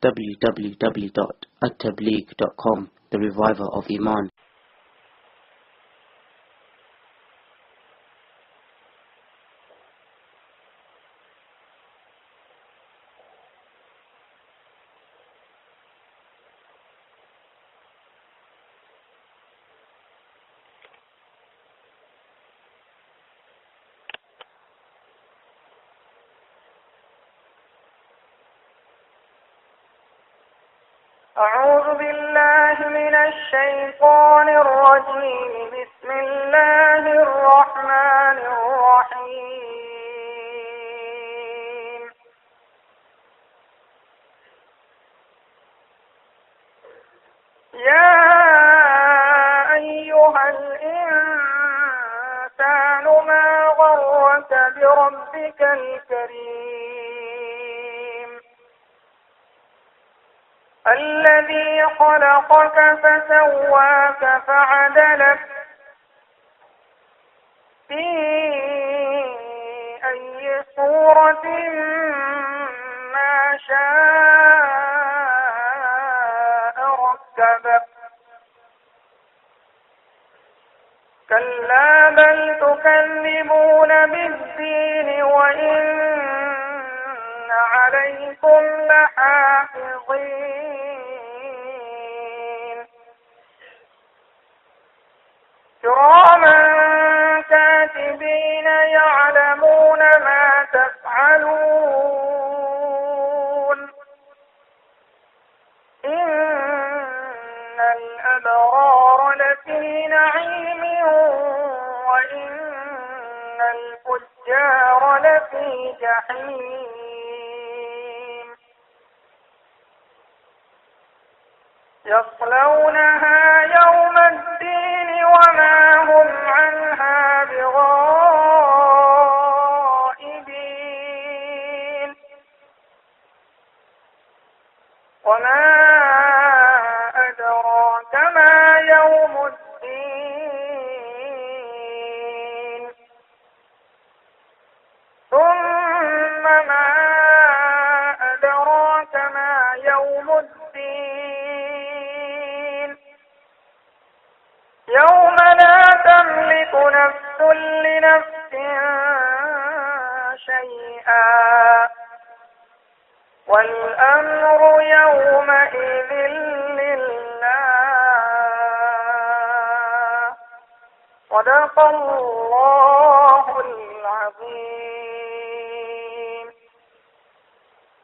www.attableek.com, the reviver of Iman. أعوذ بالله من الشيطان الرجيم. بسم الله الرحمن الرحيم. يا أيها الإنسان ما غرك بربك الكريم الذي خلقك فسواك فعدلك في أي صورة ما شاء ركبك. كلا بل تكذبون بالدين وإن عليكم لحافظين كراما كاتبين يعلمون ما تفعلون. إن الأبرار لفي نعيم وإن الفجار لفي جحيم يصلونها يوم الدين وما هم عنها بغائبين. وما أدراك ما يوم الدين. ثم ما أدراك ما يوم الدين. يوم لا تملك نفس لنفس شيئا والأمر يومئذ لله. صدق الله العظيم.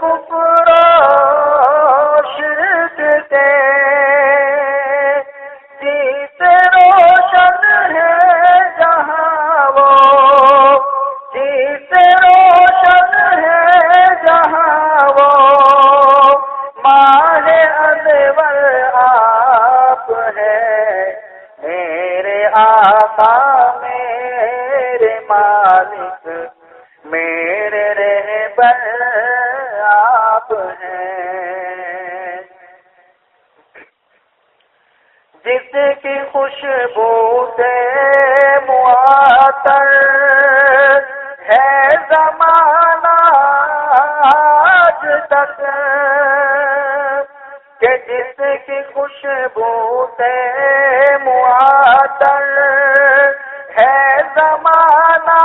کفر و شرک کے جیتے روشن ہے جہاں وہ جیتے روشن ہے جہاں وہ ماہ انور آپ ہے میرے آقا میرے مالک میرے رہبر آپ ہیں جس کی خوشبو سے معطر ہے زمانہ آج تک کہ جس کی خوشبو سے معطر ہے زمانہ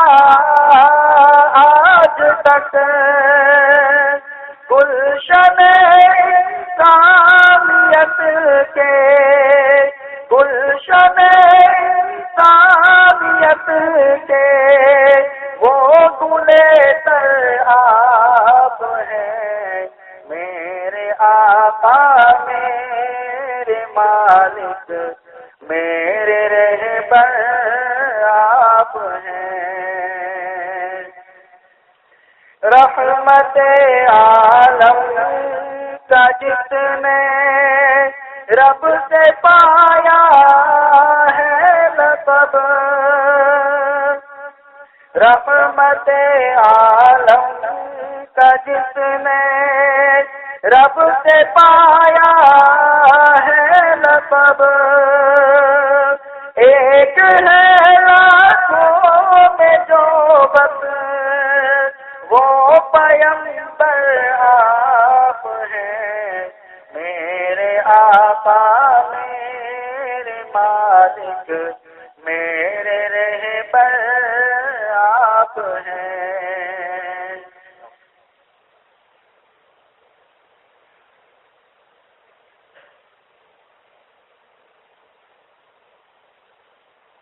آج تک گلشن انسانیت کے گلشن انسانیت کے وہ گلے تر آپ ہیں میرے آقا میرے مالک میرے رہبر آپ ہیں رحمت عالم کا جس نے رب سے پایا ہے لقب رحمت عالم کا جس نے رب سے پایا ہے لقب ایک ہے لاکھوں میں جو بس وہ پیمبر آپ ہیں میرے آقا میرے مالک میرے رہبر آپ ہیں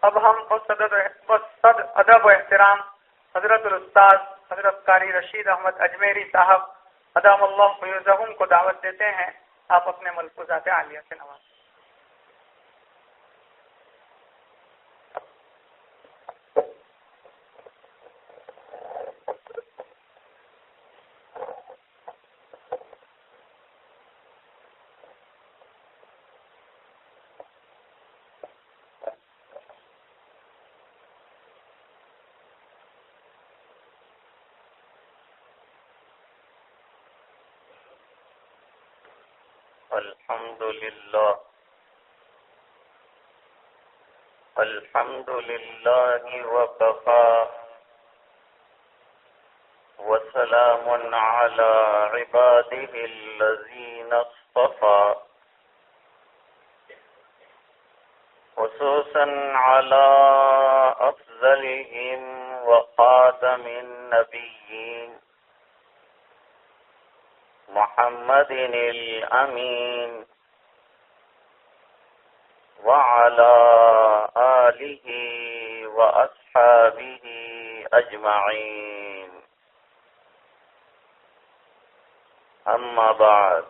اب ہم صد ادب و احترام حضرت الاستاذ حضرت قاری رشید احمد اجمیری صاحب ادام اللہ فیوزہم کو دعوت دیتے ہیں آپ اپنے ملفوظات عالیہ سے نوازیں الحمد لله وكفى وسلام على عباده الذين اصطفى خصوصا على أفضلهم وخاتم النبيين محمد الأمين وعلى آله وأصحابه أجمعين أما بعد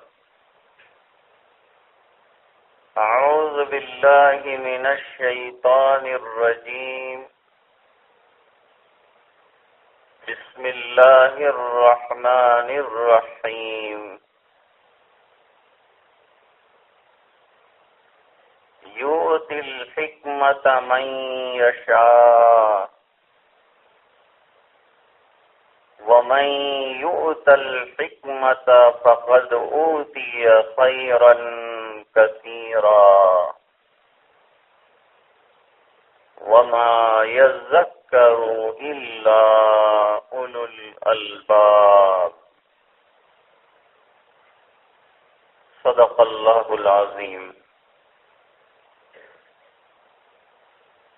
أعوذ بالله من الشيطان الرجيم بسم الله الرحمن الرحيم يؤتي الحكمة من يشاء ومن يؤت الحكمة فقد أوتي خيرا كثيرا وما يذكر إلا أولو الألباب صدق الله العظيم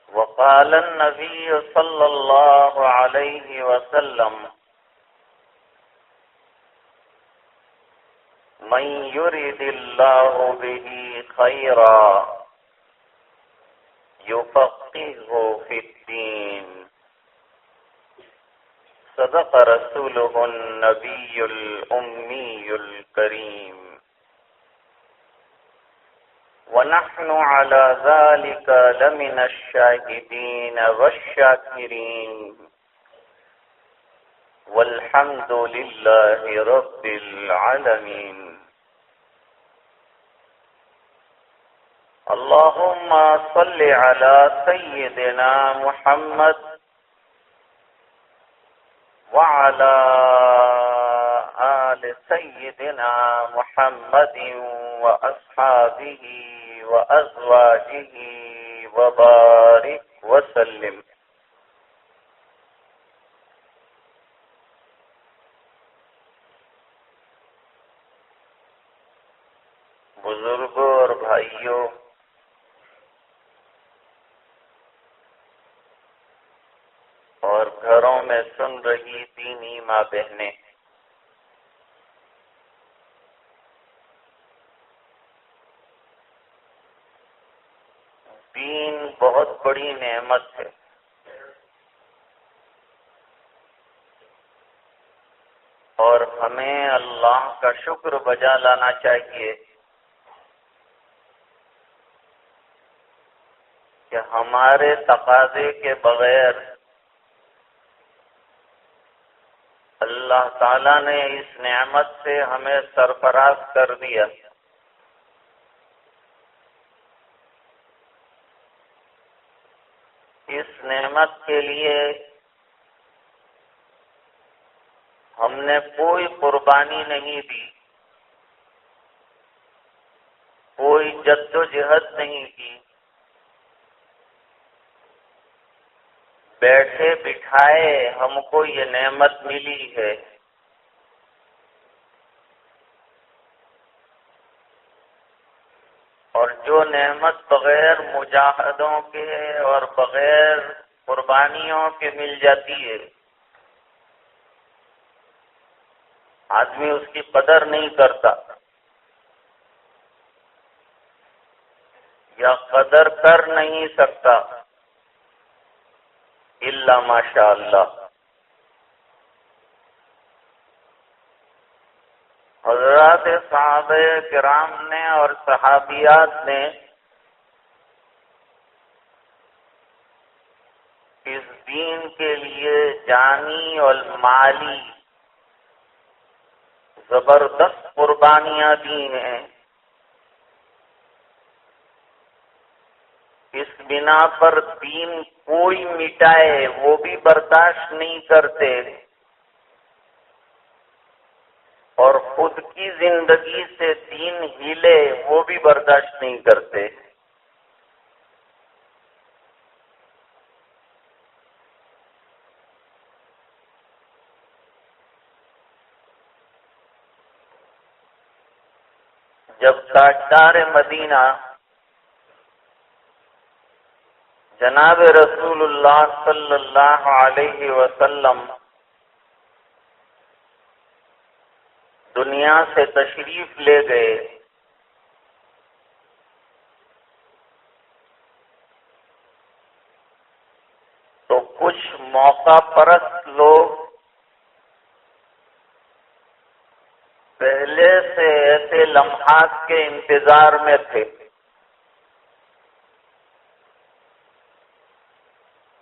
وقال النبي صلى الله عليه وسلم من يرد الله به خيرا يفقهه في الدين صدق رسوله النبي الأمي الكريم ونحن على ذلك لمن الشاهدين والشاكرين والحمد لله رب العالمين. اللهم صل على سيدنا محمد وعلى آل سيدنا محمد وأصحابه وأزواجه وبارك وسلم. بزرگوں اور بھائیوں، اور گھروں میں سن رہی دینی ماں بہنیں، دین بہت بڑی نعمت ہے. اور ہمیں اللہ کا شکر بجا لانا چاہیے کہ ہمارے تقاضے کے بغیر اللہ تعالیٰ نے اس نعمت سے ہمیں سرفراز کر دیا. اس نعمت کے لیے ہم نے کوئی قربانی نہیں دی، کوئی جد و جہد نہیں کی، بیٹھے بٹھائے ہم کو یہ نعمت ملی ہے. اور جو نعمت بغیر مجاہدوں کے اور بغیر قربانیوں کے مل جاتی ہے، آدمی اس کی قدر نہیں کرتا یا قدر کر نہیں سکتا الا ماشاء اللہ. حضرات صحابہ کرام نے اور صحابیات نے اس دین کے لیے جانی اور مالی زبردست قربانیاں دی ہیں. اس بنا پر دین کوئی مٹائے وہ بھی برداشت نہیں کرتے، اور خود کی زندگی سے دین ہلے وہ بھی برداشت نہیں کرتے. جب تاجدار مدینہ جناب رسول اللہ صلی اللہ علیہ وسلم دنیا سے تشریف لے گئے تو کچھ موقع پرست لوگ پہلے سے ایسے لمحات کے انتظار میں تھے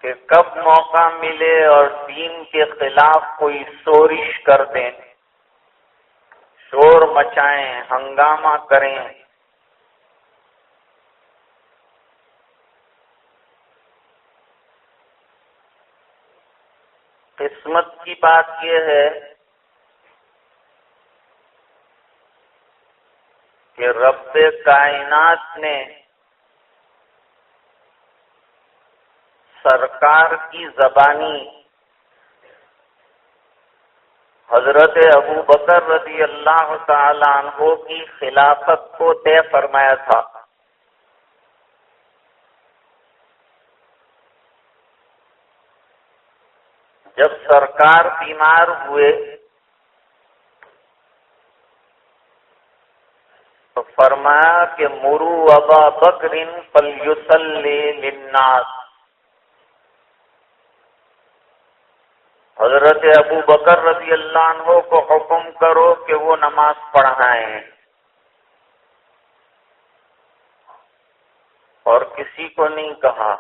کہ کب موقع ملے اور دین کے خلاف کوئی شورش کر دیں، شور مچائیں، ہنگامہ کریں. قسمت کی بات یہ ہے کہ رب کائنات نے سرکار کی زبانی حضرت ابو بکر رضی اللہ تعالی عنہ کی خلافت کو طے فرمایا تھا. جب سرکار بیمار ہوئے تو فرمایا کہ مرو ابا بکر فلیصلی للناس. حضرت حضرت ابو بکر رضی اللہ عنہ کو حکم کرو کہ وہ نماز پڑھائیں، اور کسی کو نہیں کہا،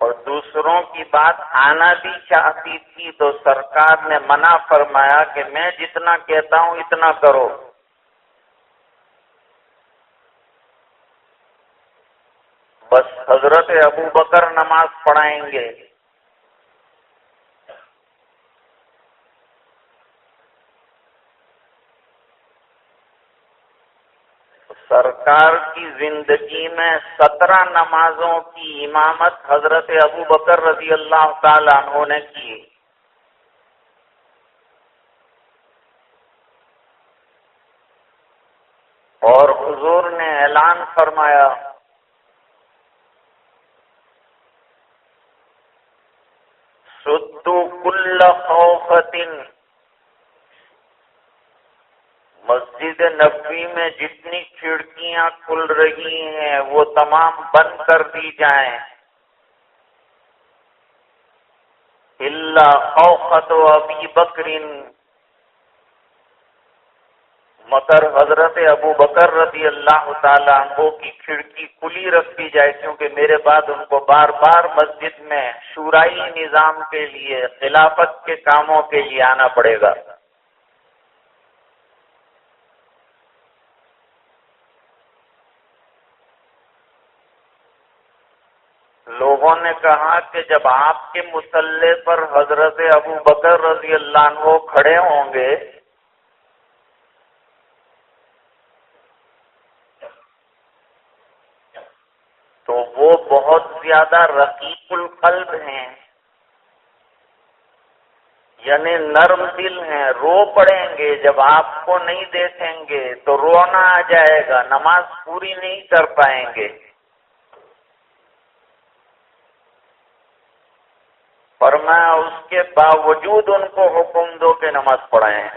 اور دوسروں کی بات آنا بھی چاہتی تھی تو سرکار نے منع فرمایا کہ میں جتنا کہتا ہوں اتنا کرو۔ بس حضرت ابو بکر نماز پڑھائیں گے۔ سرکار کی زندگی میں 17 نمازوں کی امامت حضرت ابو بکر رضی اللہ تعالی عنہ نے کی۔ اور حضور نے اعلان فرمایا سدوا کل خوفۃ، مسجد نبوی میں جتنی کھڑکیاں کھل رہی ہیں وہ تمام بند کر دی جائیں، الا خوفۃ ابی بکر، مگر حضرت ابو بکر رضی اللہ تعالی عنہ کی کھڑکی کھلی رکھی جائے، کیونکہ میرے بعد ان کو بار بار مسجد میں شورائی نظام کے لیے، خلافت کے کاموں کے لیے آنا پڑے گا۔ لوگوں نے کہا کہ جب آپ کے مصلی پر حضرت ابو بکر رضی اللہ عنہ کھڑے ہوں گے تو وہ بہت زیادہ رقیق القلب ہیں، یعنی نرم دل ہیں، رو پڑیں گے، جب آپ کو نہیں دیکھیں گے تو رونا آ جائے گا، نماز پوری نہیں کر پائیں گے۔ فرمایا اس کے باوجود ان کو حکم دو کہ نماز پڑھائیں۔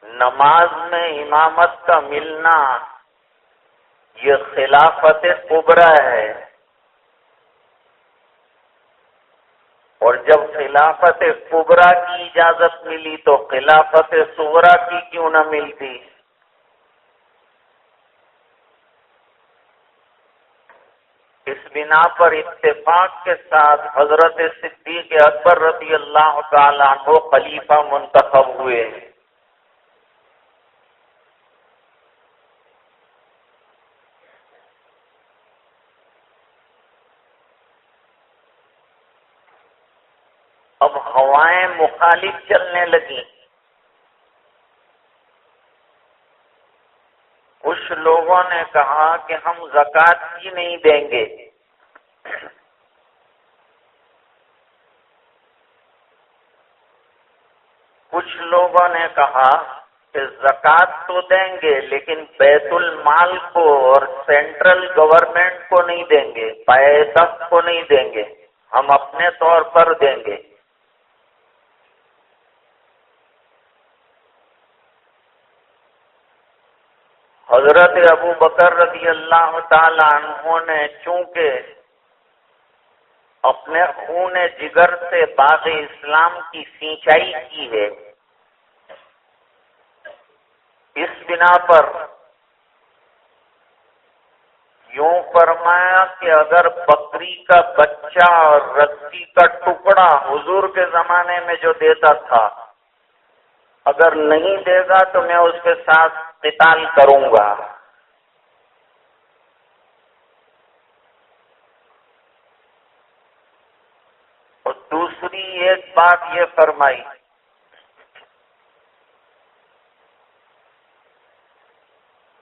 نماز میں امامت کا ملنا یہ خلافت کبریٰ ہے، اور جب خلافت کبریٰ کی اجازت ملی تو خلافت صغریٰ کی کیوں نہ ملتی؟ اس بنا پر اتفاق کے ساتھ حضرت صدیق اکبر رضی اللہ تعالی عنہ خلیفہ منتخب ہوئے۔ اب ہوائیں مخالف چلنے لگیں، کچھ لوگوں نے کہا کہ ہم زکوٰۃ ہی نہیں دیں گے، کچھ لوگوں نے کہا کہ زکوٰۃ تو دیں گے لیکن بیت المال کو اور سینٹرل گورنمنٹ کو نہیں دیں گے، پائیدخت کو نہیں دیں گے، ہم اپنے طور پر دیں گے۔ حضرت ابو بکر رضی اللہ تعالی عنہ نے چونکہ اپنے خون جگر سے باغ اسلام کی سینچائی کی ہے، اس بنا پر یوں فرمایا کہ اگر بکری کا بچہ اور رسی کا ٹکڑا حضور کے زمانے میں جو دیتا تھا اگر نہیں دے گا تو میں اس کے ساتھ قتال کروں گا۔ اور دوسری ایک بات یہ فرمائی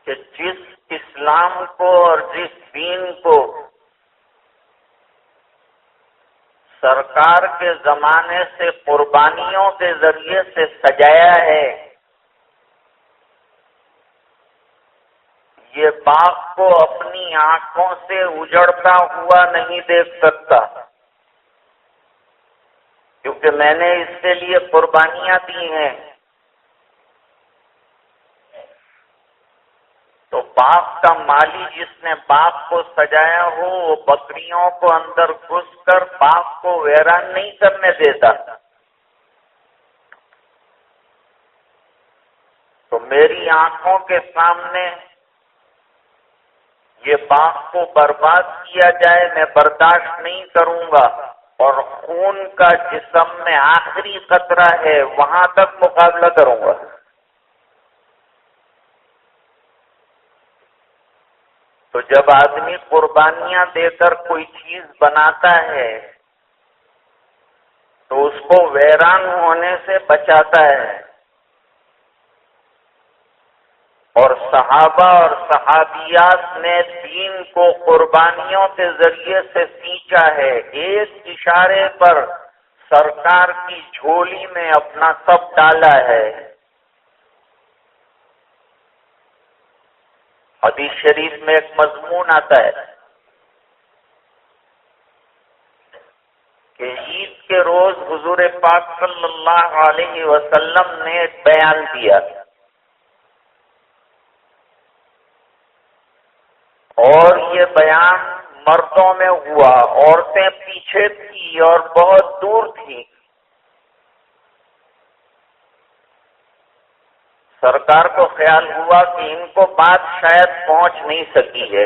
کہ جس اسلام کو اور جس دین کو سرکار کے زمانے سے قربانیوں کے ذریعے سے سجایا ہے، یہ باغ کو اپنی آنکھوں سے اجڑتا ہوا نہیں دیکھ سکتا، کیونکہ میں نے اس کے لیے قربانیاں دی ہیں۔ تو باغ کا مالی جس نے باغ کو سجایا ہو وہ بکریوں کو اندر گھس کر باغ کو ویران نہیں کرنے دیتا. تو میری آنکھوں کے سامنے یہ باغ کو برباد کیا جائے میں برداشت نہیں کروں گا، اور خون کا جسم میں آخری قطرہ ہے وہاں تک مقابلہ کروں گا. تو جب آدمی قربانیاں دے کر کوئی چیز بناتا ہے تو اس کو ویران ہونے سے بچاتا ہے. اور صحابہ اور صحابیات نے دین کو قربانیوں کے ذریعے سے سینچا ہے. ایک اشارے پر سرکار کی جھولی میں اپنا سب ڈالا ہے. حدیث شریف میں ایک مضمون آتا ہے کہ عید کے روز حضور پاک صلی اللہ علیہ وسلم نے ایک بیان دیا، اور یہ بیان مردوں میں ہوا، عورتیں پیچھے تھی اور بہت دور تھی. سرکار کو خیال ہوا کہ ان کو بات شاید پہنچ نہیں سکی ہے،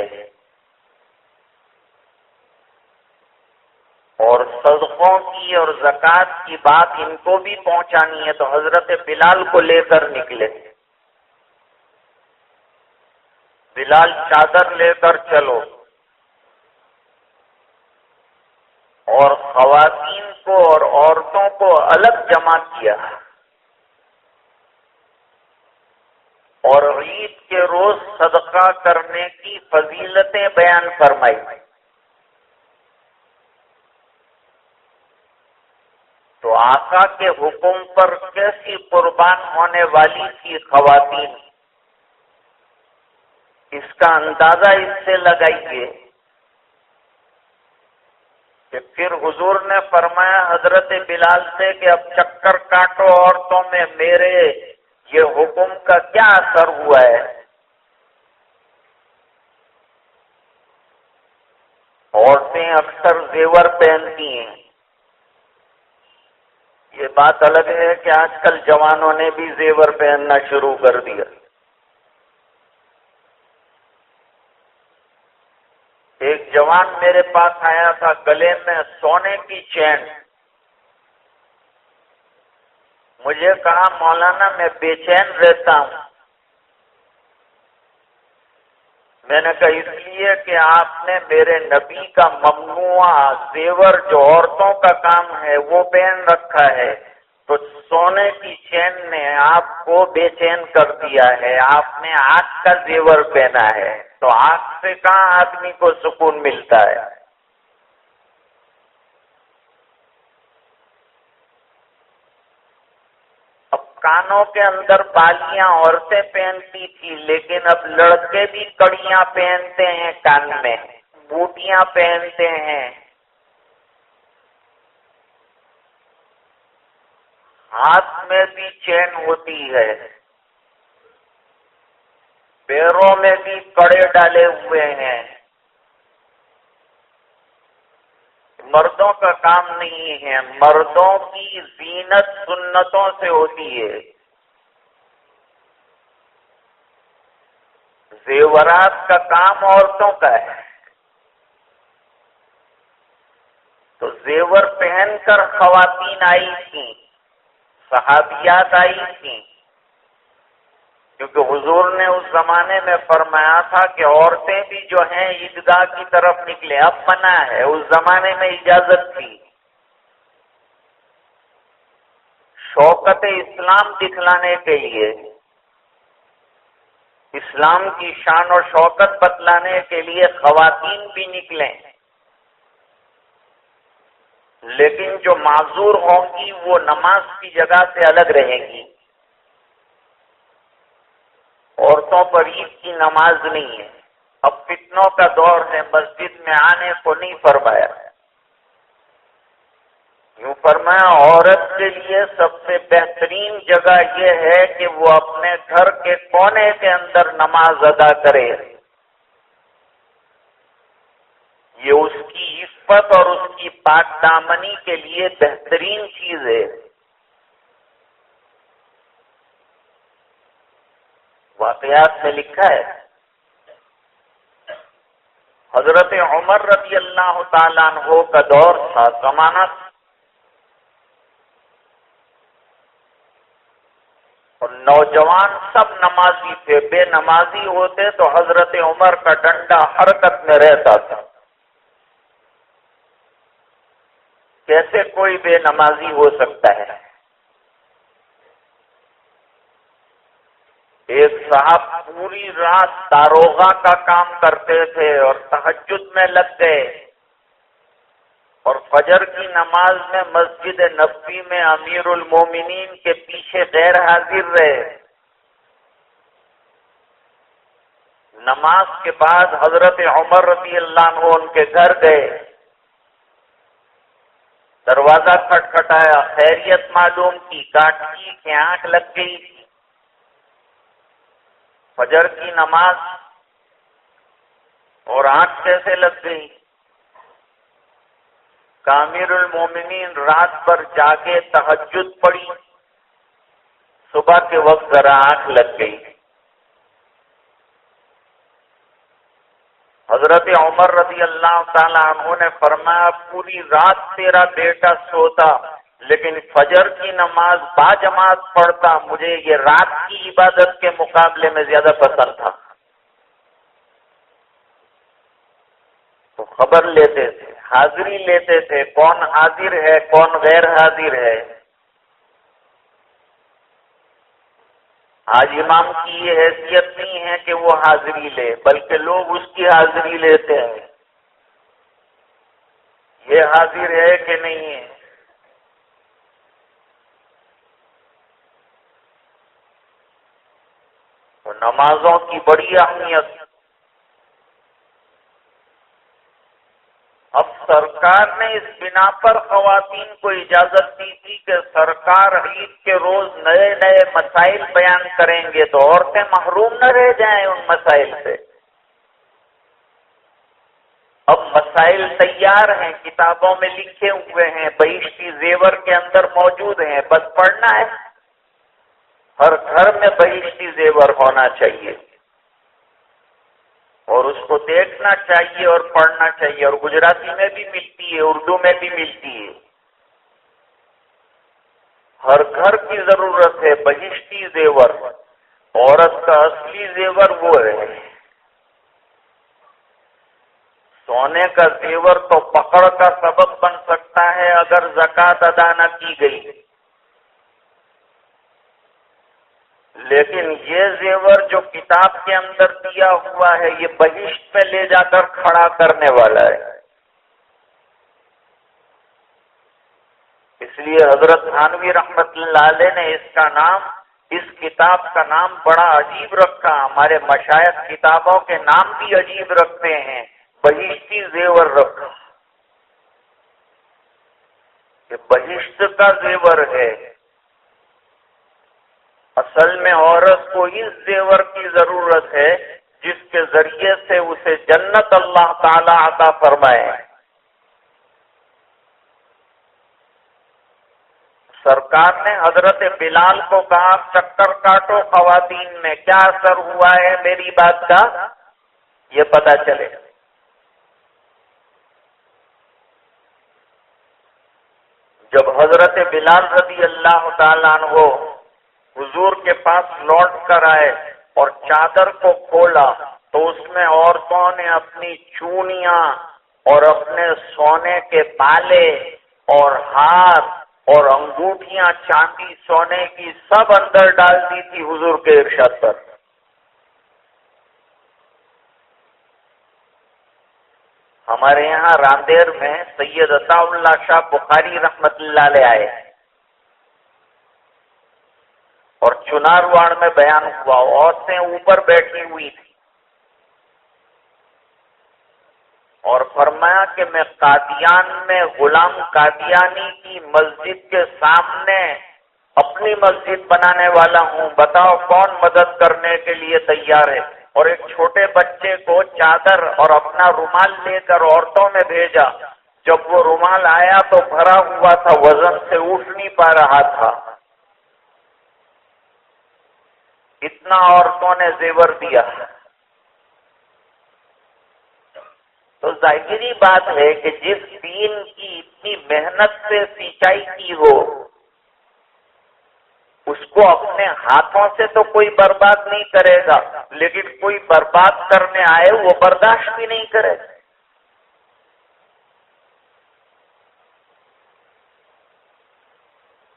اور صدقوں کی اور زکوٰۃ کی بات ان کو بھی پہنچانی ہے. تو حضرت بلال کو لے کر نکلے. بلال چادر لے کر چلو، اور خواتین کو اور عورتوں کو الگ جمع کیا، اور عید کے روز صدقہ کرنے کی فضیلتیں بیان فرمائی. تو آقا کے حکم پر کیسی قربان ہونے والی تھی خواتین، اس کا اندازہ اس سے لگائیے کہ پھر حضور نے فرمایا حضرت بلال سے کہ اب چکر کاٹو عورتوں میں، میرے یہ حکم کا کیا اثر ہوا ہے. عورتیں اکثر زیور پہنتی ہیں. یہ بات الگ ہے کہ آج کل جوانوں نے بھی زیور پہننا شروع کر دیا. ایک جوان میرے پاس آیا تھا، گلے میں سونے کی چین. مجھے کہا مولانا میں بے چین رہتا ہوں. میں نے کہا اس لیے کہ آپ نے میرے نبی کا ممنوع زیور جو عورتوں کا کام ہے وہ پہن رکھا ہے، تو سونے کی چین نے آپ کو بے چین کر دیا ہے. آپ نے آنکھ کا زیور پہنا ہے، تو آنکھ سے کہاں آدمی کو سکون ملتا ہے. اب کانوں کے اندر بالیاں عورتیں پہنتی تھی، لیکن اب لڑکے بھی کڑیاں پہنتے ہیں، کان میں بوٹیاں پہنتے ہیں، ہاتھ میں بھی چین ہوتی ہے، پیروں میں بھی کڑے ڈالے ہوئے ہیں. مردوں کا کام نہیں ہے، مردوں کی زینت سنتوں سے ہوتی ہے. زیورات کا کام عورتوں کا ہے. تو زیور پہن کر خواتین آئی تھیں، صحابیات آئی تھیں، کیونکہ حضور نے اس زمانے میں فرمایا تھا کہ عورتیں بھی جو ہیں عیدگاہ کی طرف نکلے. اب منع ہے، اس زمانے میں اجازت تھی. شوکت اسلام دکھلانے کے لیے، اسلام کی شان اور شوکت بتلانے کے لیے خواتین بھی نکلیں، لیکن جو معذور ہوں گی وہ نماز کی جگہ سے الگ رہیں گی. عورتوں پر عید کی نماز نہیں ہے. اب فتنوں کا دور ہے، مسجد میں آنے کو نہیں فرمایا. یوں فرمایا عورت کے لیے سب سے بہترین جگہ یہ ہے کہ وہ اپنے گھر کے کونے کے اندر نماز ادا کرے. یہ اس کی عفت اور اس کی پاک دامنی کے لیے بہترین چیز ہے. واقعات میں لکھا ہے حضرت عمر رضی اللہ تعالیٰ عنہ کا دور تھا، زمانہ، اور نوجوان سب نمازی تھے. بے نمازی ہوتے تو حضرت عمر کا ڈنڈا حرکت میں رہتا تھا. کیسے کوئی بے نمازی ہو سکتا ہے؟ ایک صاحب پوری رات داروغہ کا کام کرتے تھے اور تہجد میں لگ گئے اور فجر کی نماز میں مسجد نبوی میں امیر المومنین کے پیچھے غیر حاضر رہے. نماز کے بعد حضرت عمر رضی اللہ عنہ ان کے گھر گئے، دروازہ کھٹکھٹایا، خیریت معلوم کی، کاٹی کہ آنکھ لگ گئی تھی. فجر کی نماز اور آنکھ کیسے لگ گئی؟ امیر المومنین رات بھر جاگے، تہجد پڑی، صبح کے وقت ذرا آنکھ لگ گئی. حضرت عمر رضی اللہ تعالی عنہ نے فرمایا پوری رات تیرا بیٹا سوتا لیکن فجر کی نماز باجماعت پڑھتا، مجھے یہ رات کی عبادت کے مقابلے میں زیادہ پسند تھا. تو خبر لیتے تھے، حاضری لیتے تھے، کون حاضر ہے کون غیر حاضر ہے. آج امام کی یہ حیثیت نہیں ہے کہ وہ حاضری لے، بلکہ لوگ اس کی حاضری لیتے ہیں. یہ حاضر ہے کہ نہیں ہے. تو نمازوں کی بڑی اہمیت. اب سرکار نے اس بنا پر خواتین کو اجازت دی تھی کہ سرکار عید کے روز نئے نئے مسائل بیان کریں گے تو عورتیں محروم نہ رہ جائیں ان مسائل سے. اب مسائل تیار ہیں، کتابوں میں لکھے ہوئے ہیں، بہشتی زیور کے اندر موجود ہیں، بس پڑھنا ہے. ہر گھر میں بہشتی زیور ہونا چاہیے اور اس کو دیکھنا چاہیے اور پڑھنا چاہیے. اور گجراتی میں بھی ملتی ہے، اردو میں بھی ملتی ہے. ہر گھر کی ضرورت ہے بہشتی زیور. عورت کا اصلی زیور وہ ہے. سونے کا زیور تو پکڑ کا سبب بن سکتا ہے اگر زکوٰۃ ادا نہ کی گئی، لیکن یہ زیور جو کتاب کے اندر دیا ہوا ہے یہ بہشت میں لے جا کر کھڑا کرنے والا ہے. اس لیے حضرت تھانوی رحمت اللہ علیہ نے اس کا نام، اس کتاب کا نام بڑا عجیب رکھا. ہمارے مشائخ کتابوں کے نام بھی عجیب رکھتے ہیں. بہشتی زیور رکھا کہ بہشت کا زیور ہے. اصل میں عورت کو اس زیور کی ضرورت ہے جس کے ذریعے سے اسے جنت اللہ تعالی عطا فرمائے. سرکار نے حضرت بلال کو کہا چکر کاٹو خواتین میں، کیا اثر ہوا ہے میری بات کا یہ پتہ چلے. جب حضرت بلال رضی اللہ تعالیٰ عنہ حضور کے پاس لوٹ کر آئے اور چادر کو کھولا تو اس میں عورتوں نے اپنی چونیاں اور اپنے سونے کے بالے اور ہار اور انگوٹھیاں چاندی سونے کی سب اندر ڈال دی تھی حضور کے ارشاد پر. ہمارے یہاں راندیر میں سید عطا اللہ شاہ بخاری رحمت اللہ علیہ آئے اور چنارواڑ میں بیان ہوا. عورتیں اوپر بیٹھی ہوئی تھی اور فرمایا کہ میں قادیان میں غلام قادیانی کی مسجد کے سامنے اپنی مسجد بنانے والا ہوں، بتاؤ کون مدد کرنے کے لیے تیار ہے؟ اور ایک چھوٹے بچے کو چادر اور اپنا رومال لے کر عورتوں میں بھیجا. جب وہ رومال آیا تو بھرا ہوا تھا، وزن سے اٹھ نہیں پا رہا تھا. اتنا عورتوں نے زیور دیا. تو ظاہری بات ہے کہ جس دین کی اتنی محنت سے سینچائی کی ہو اس کو اپنے ہاتھوں سے تو کوئی برباد نہیں کرے گا، لیکن کوئی برباد کرنے آئے وہ برداشت بھی نہیں کرے.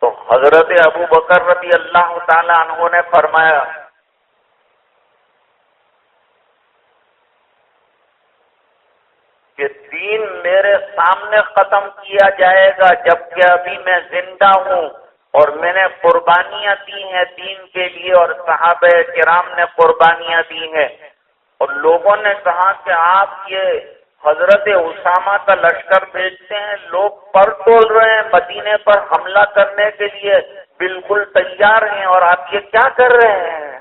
تو حضرت ابو بکر رضی اللہ تعالی عنہ نے فرمایا کہ دین میرے سامنے ختم کیا جائے گا جبکہ ابھی میں زندہ ہوں، اور میں نے قربانیاں دی ہیں دین کے لیے، اور صحابہ کرام نے قربانیاں دی ہیں. اور لوگوں نے کہا کہ آپ یہ حضرت اسامہ کا لشکر بھیجتے ہیں، لوگ پر تول رہے ہیں مدینے پر حملہ کرنے کے لیے، بالکل تیار ہیں، اور آپ یہ کیا کر رہے ہیں؟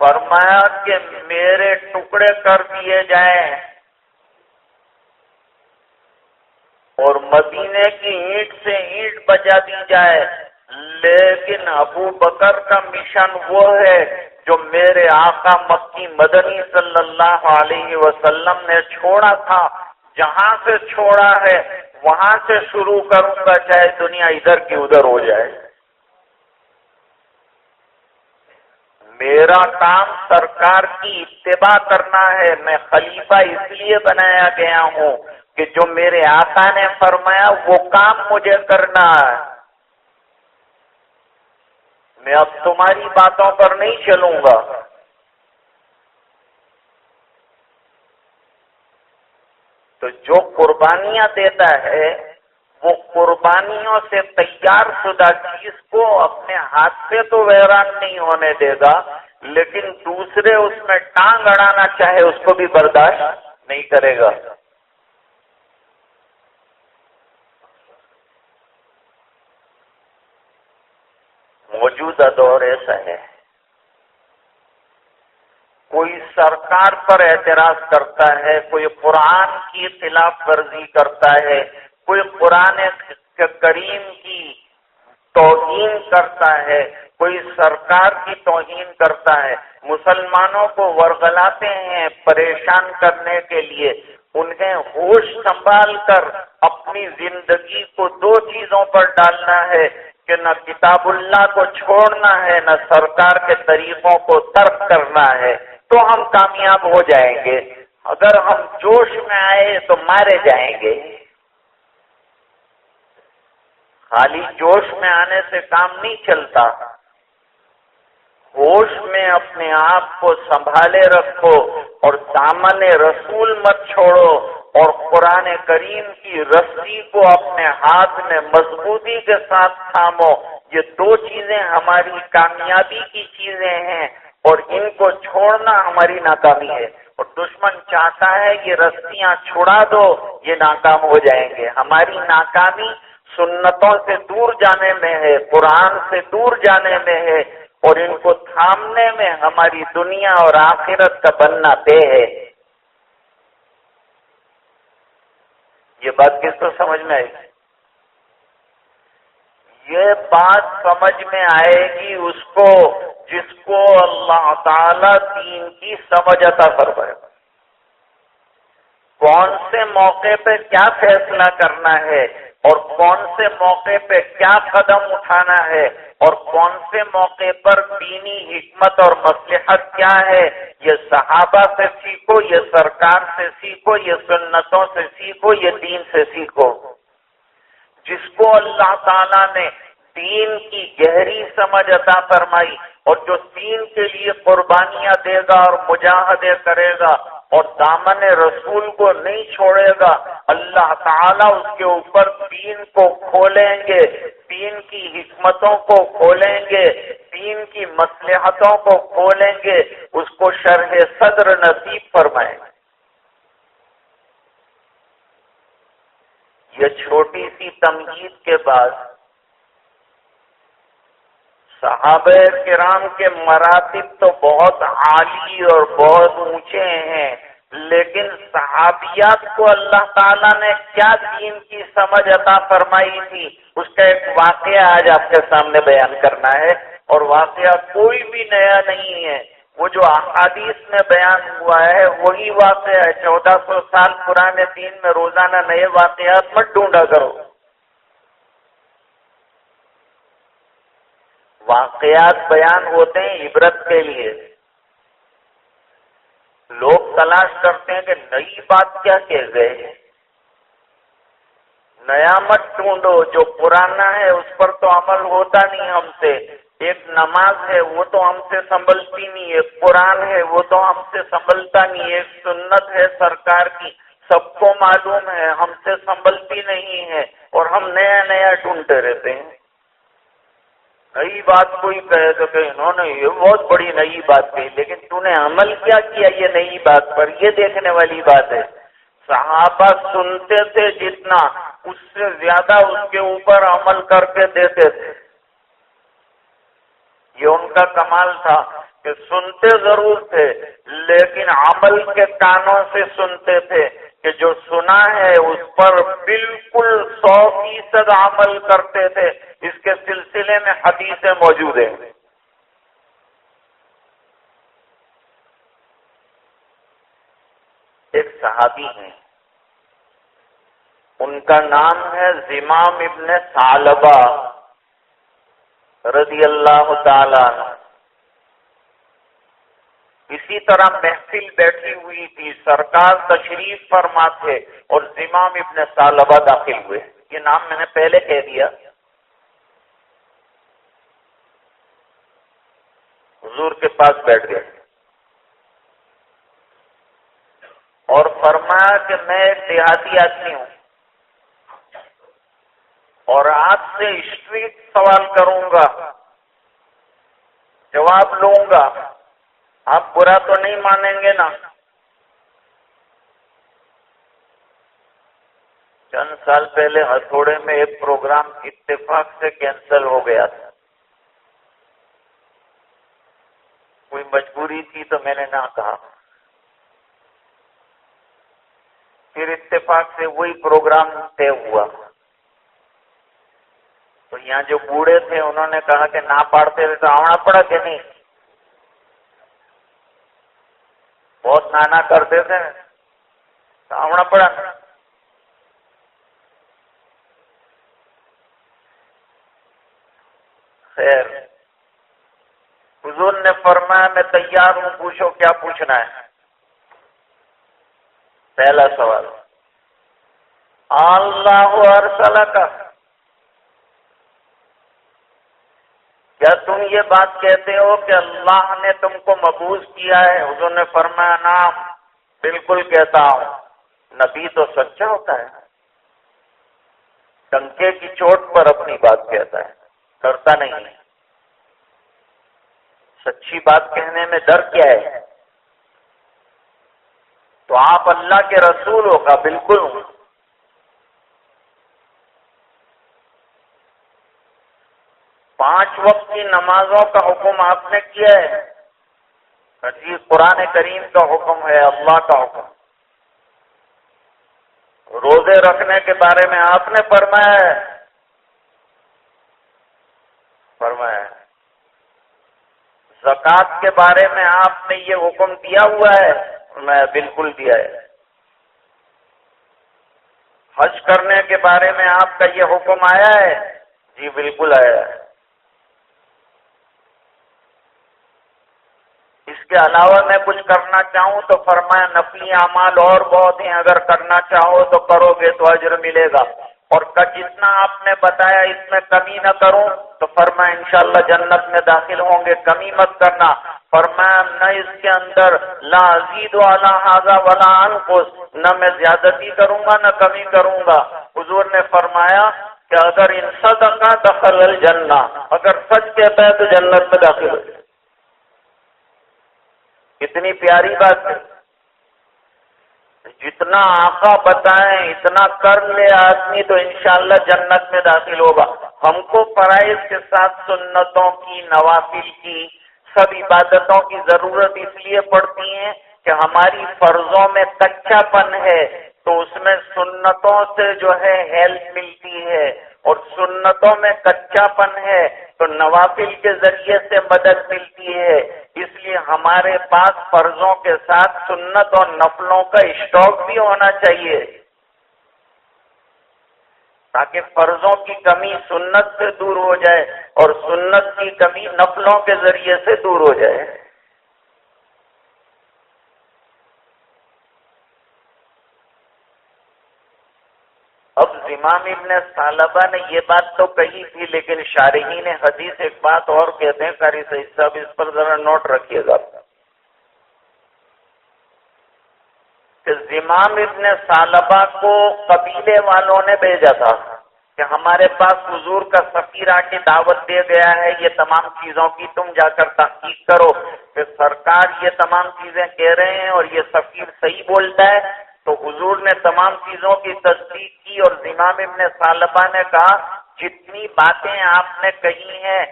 فرمایا کہ میرے ٹکڑے کر دیے جائیں اور مدینے کی اینٹ سے اینٹ بجا دی جائے، لیکن ابو بکر کا مشن وہ ہے جو میرے آقا مکی مدنی صلی اللہ علیہ وسلم نے چھوڑا تھا. جہاں سے چھوڑا ہے وہاں سے شروع کروں گا، چاہے دنیا ادھر کی ادھر ہو جائے. میرا کام سرکار کی اتباع کرنا ہے. میں خلیفہ اس لیے بنایا گیا ہوں کہ جو میرے آقا نے فرمایا وہ کام مجھے کرنا ہے. میں اب تمہاری باتوں پر نہیں چلوں گا. تو جو قربانیاں دیتا ہے وہ قربانیوں سے تیار شدہ چیز کو اپنے ہاتھ سے تو ویران نہیں ہونے دے گا، لیکن دوسرے اس میں ٹانگ اڑانا چاہے اس کو بھی برداشت نہیں کرے گا. موجودہ دور ایسا ہے، کوئی سرکار پر اعتراض کرتا ہے، کوئی قرآن کی خلاف ورزی کرتا ہے، کوئی قرآن کریم کی توہین کرتا ہے، کوئی سرکار کی توہین کرتا ہے. مسلمانوں کو ورغلاتے ہیں پریشان کرنے کے لیے. انہیں ہوش سنبھال کر اپنی زندگی کو دو چیزوں پر ڈالنا ہے کہ نہ کتاب اللہ کو چھوڑنا ہے، نہ سرکار کے طریقوں کو ترک کرنا ہے، تو ہم کامیاب ہو جائیں گے. اگر ہم جوش میں آئے تو مارے جائیں گے. خالی جوش میں آنے سے کام نہیں چلتا. ہوش میں اپنے آپ کو سنبھالے رکھو اور دامن رسول مت چھوڑو، اور قرآن کریم کی رسی کو اپنے ہاتھ میں مضبوطی کے ساتھ تھامو. یہ دو چیزیں ہماری کامیابی کی چیزیں ہیں، اور ان کو چھوڑنا ہماری ناکامی ہے. اور دشمن چاہتا ہے یہ رسیاں چھڑا دو، یہ ناکام ہو جائیں گے. ہماری ناکامی سنتوں سے دور جانے میں ہے، قرآن سے دور جانے میں ہے، اور ان کو تھامنے میں ہماری دنیا اور آخرت کا بننا طے ہے. یہ بات کس کو سمجھ میں آئے گی؟ یہ بات سمجھ میں آئے گی اس کو جس کو اللہ تعالی دین کی سمجھ عطا فرمائے. کون سے موقع پہ کیا فیصلہ کرنا ہے، اور کون سے موقع پہ کیا قدم اٹھانا ہے، اور کون سے موقع پر دینی حکمت اور مصلحت کیا ہے، یہ صحابہ سے سیکھو، یہ سرکار سے سیکھو، یہ سنتوں سے سیکھو، یہ دین سے سیکھو. جس کو اللہ تعالیٰ نے دین کی گہری سمجھ عطا فرمائی، اور جو دین کے لیے قربانیاں دے گا اور مجاہدے کرے گا اور دامن رسول کو نہیں چھوڑے گا، اللہ تعالیٰ اس کے اوپر دین کو کھولیں گے، دین کی حکمتوں کو کھولیں گے، دین کی مصلحتوں کو کھولیں گے، اس کو شرح صدر نصیب فرمائیں گے۔ یہ چھوٹی سی تمہید کے بعد صحابہ کرام کے مراتب تو بہت عالی اور بہت اونچے ہیں، لیکن صحابیات کو اللہ تعالیٰ نے کیا دین کی سمجھ عطا فرمائی تھی، اس کا ایک واقعہ آج آپ کے سامنے بیان کرنا ہے، اور واقعہ کوئی بھی نیا نہیں ہے، وہ جو احادیث میں بیان ہوا ہے وہی واقعہ ہے۔ 1400 سال پرانے دین میں روزانہ نئے واقعات مت ڈھونڈا کرو، واقعات بیان ہوتے ہیں عبرت کے لیے۔ لوگ تلاش کرتے ہیں کہ نئی بات کیا کہہ گئے، نیا مت ڈھونڈو، جو پرانا ہے اس پر تو عمل ہوتا نہیں ہم سے۔ ایک نماز ہے وہ تو ہم سے سنبھلتی نہیں، ایک قرآن ہے وہ تو ہم سے سنبھلتا نہیں، ایک سنت ہے سرکار کی سب کو معلوم ہے، ہم سے سنبھلتی نہیں ہے، اور ہم نیا نیا ڈھونڈتے رہتے ہیں۔ نئی بات کوئی کہے تو کہ انہوں نے یہ بہت بڑی نئی بات کہی، لیکن تو نے عمل کیا کیا یہ نئی بات پر، یہ دیکھنے والی بات ہے۔ صحابہ سنتے تھے جتنا، اس سے زیادہ اس کے اوپر عمل کر کے دیتے تھے۔ یہ ان کا کمال تھا کہ سنتے ضرور تھے لیکن عمل کے کانوں سے سنتے تھے، کہ جو سنا ہے اس پر بالکل 100% عمل کرتے تھے۔ اس کے سلسلے میں حدیثیں موجود ہیں۔ ایک صحابی ہیں، ان کا نام ہے زمام ابن ثعلبہ رضی اللہ تعالیٰ عنہ۔ اسی طرح محفل بیٹھی ہوئی تھی، سرکار تشریف فرما تھے اور زمام ابن ثعلبہ داخل ہوئے۔ یہ نام میں نے پہلے کہہ دیا۔ حضور کے پاس بیٹھ گئے اور فرمایا کہ میں ایک دیہاتی آدمی ہوں اور آپ سے اسٹریٹ سوال کروں گا، جواب لوں گا، آپ برا تو نہیں مانیں گے نا؟ چند سال پہلے ہتھوڑے میں ایک پروگرام اتفاق سے کینسل ہو گیا تھا، کوئی مجبوری تھی تو میں نے نہ کہا، پھر اتفاق سے وہی پروگرام طے ہوا۔ تو یہاں جو بوڑھے تھے انہوں نے کہا کہ نہ پڑھتے ہوئے تو آنا پڑا کہ نہیں، بہت نانا کرتے تھے تو آنا پڑا۔ خیر، حضور نے فرمایا میں تیار ہوں، پوچھو کیا پوچھنا ہے۔ پہلا سوال، اللہ ارسلک، کیا تم یہ بات کہتے ہو کہ اللہ نے تم کو مبعوث کیا ہے؟ حضور نے فرمایا نعم، بالکل کہتا ہوں۔ نبی تو سچا ہوتا ہے، ڈنکے کی چوٹ پر اپنی بات کہتا ہے، ڈرتا نہیں ہے۔ سچی بات کہنے میں ڈر کیا ہے؟ تو آپ اللہ کے رسول ہو؟ کا بالکل ہوں۔ پانچ وقت کی نمازوں کا حکم آپ نے کیا ہے؟ جی قرآن کریم کا حکم ہے، اللہ کا حکم۔ روزے رکھنے کے بارے میں آپ نے فرمایا ہے؟ فرمایا ہے۔ زکوٰۃ کے بارے میں آپ نے یہ حکم دیا ہوا ہے؟ میں بالکل دیا ہے۔ حج کرنے کے بارے میں آپ کا یہ حکم آیا ہے؟ جی بالکل آیا ہے۔ اس کے علاوہ میں کچھ کرنا چاہوں تو فرمایا نفلی اعمال اور بہت ہیں، اگر کرنا چاہو تو کرو گے تو اجر ملے گا، اور جتنا آپ نے بتایا اس میں کمی نہ کروں تو فرمایا انشاءاللہ جنت میں داخل ہوں گے، کمی مت کرنا۔ فرمایا نہ اس کے اندر لا ازید علی ھذا ولا انقص، نہ میں زیادتی کروں گا نہ کمی کروں گا۔ حضور نے فرمایا کہ اگر ان صدقہ دخل الجنہ، اگر سچ کہتا ہے تو جنت میں داخل ہو جائے۔ کتنی پیاری بات ہے، جتنا آقا بتائیں اتنا کر لے آدمی تو انشاءاللہ جنت میں داخل ہوگا۔ ہم کو فرائض کے ساتھ سنتوں کی، نوافل کی، سب عبادتوں کی ضرورت اس لیے پڑتی ہے کہ ہماری فرضوں میں کچا پن ہے، تو اس میں سنتوں سے جو ہے ہیلپ ملتی ہے، اور سنتوں میں کچا پن ہے تو نوافل کے ذریعے سے مدد ملتی ہے۔ اس لیے ہمارے پاس فرضوں کے ساتھ سنت اور نفلوں کا اسٹاک بھی ہونا چاہیے، تاکہ فرضوں کی کمی سنت سے دور ہو جائے اور سنت کی کمی نفلوں کے ذریعے سے دور ہو جائے۔ اب زمام ابن ثعلبہ نے یہ بات تو کہی تھی، لیکن شارحین حدیث ایک بات اور کہتے ہیں، قاری سعید صاحب اس پر ذرا نوٹ رکھیے گا کہ زمام ابن ثعلبہ کو قبیلے والوں نے بھیجا تھا کہ ہمارے پاس حضور کا سفیر آ کے دعوت دے گیا ہے، یہ تمام چیزوں کی تم جا کر تحقیق کرو کہ سرکار یہ تمام چیزیں کہہ رہے ہیں اور یہ سفیر صحیح بولتا ہے۔ تو حضور نے تمام چیزوں کی تصدیق کی اور زمام ابن ثعلبہ نے کہا جتنی باتیں آپ نے کہی ہیں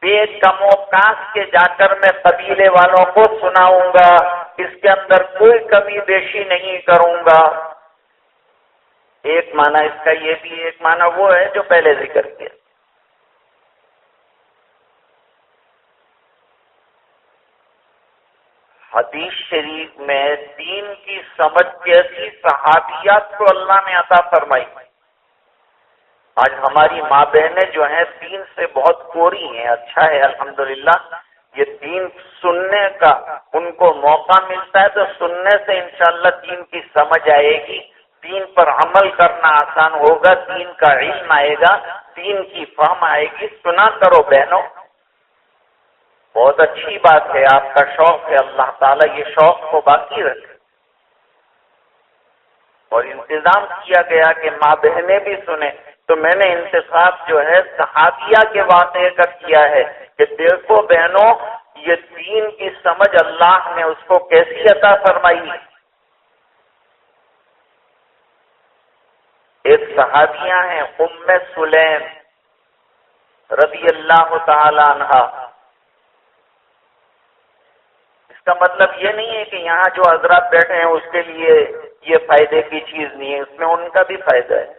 بے کم و کاس کے جا کر میں قبیلے والوں کو سناؤں گا، اس کے اندر کوئی کمی بیشی نہیں کروں گا۔ ایک معنی اس کا یہ بھی، ایک معنی وہ ہے جو پہلے ذکر کیا۔ حدیث شریف میں دین کی سمجھ کیسی صحابیات کو اللہ نے عطا فرمائی۔ آج ہماری ماں بہنیں جو ہیں دین سے بہت کوری ہیں، اچھا ہے الحمدللہ، یہ دین سننے کا ان کو موقع ملتا ہے تو سننے سے انشاءاللہ دین کی سمجھ آئے گی، دین پر عمل کرنا آسان ہوگا، دین کا علم آئے گا، دین کی فہم آئے گی۔ سنا کرو بہنوں، بہت اچھی بات ہے، آپ کا شوق ہے، اللہ تعالیٰ یہ شوق کو باقی رکھے۔ اور انتظام کیا گیا کہ ماں بہنیں بھی سنیں، تو میں نے انتخاب جو ہے صحابیہ کے واقعے کا کیا ہے کہ دیکھو بہنوں یہ دین کی سمجھ اللہ نے اس کو کیسی عطا فرمائی۔ ایک صحابیہ ہیں ام سلیم رضی اللہ تعالی عنہا۔ اس کا مطلب یہ نہیں ہے کہ یہاں جو حضرات بیٹھے ہیں اس کے لیے یہ فائدے کی چیز نہیں ہے، اس میں ان کا بھی فائدہ ہے۔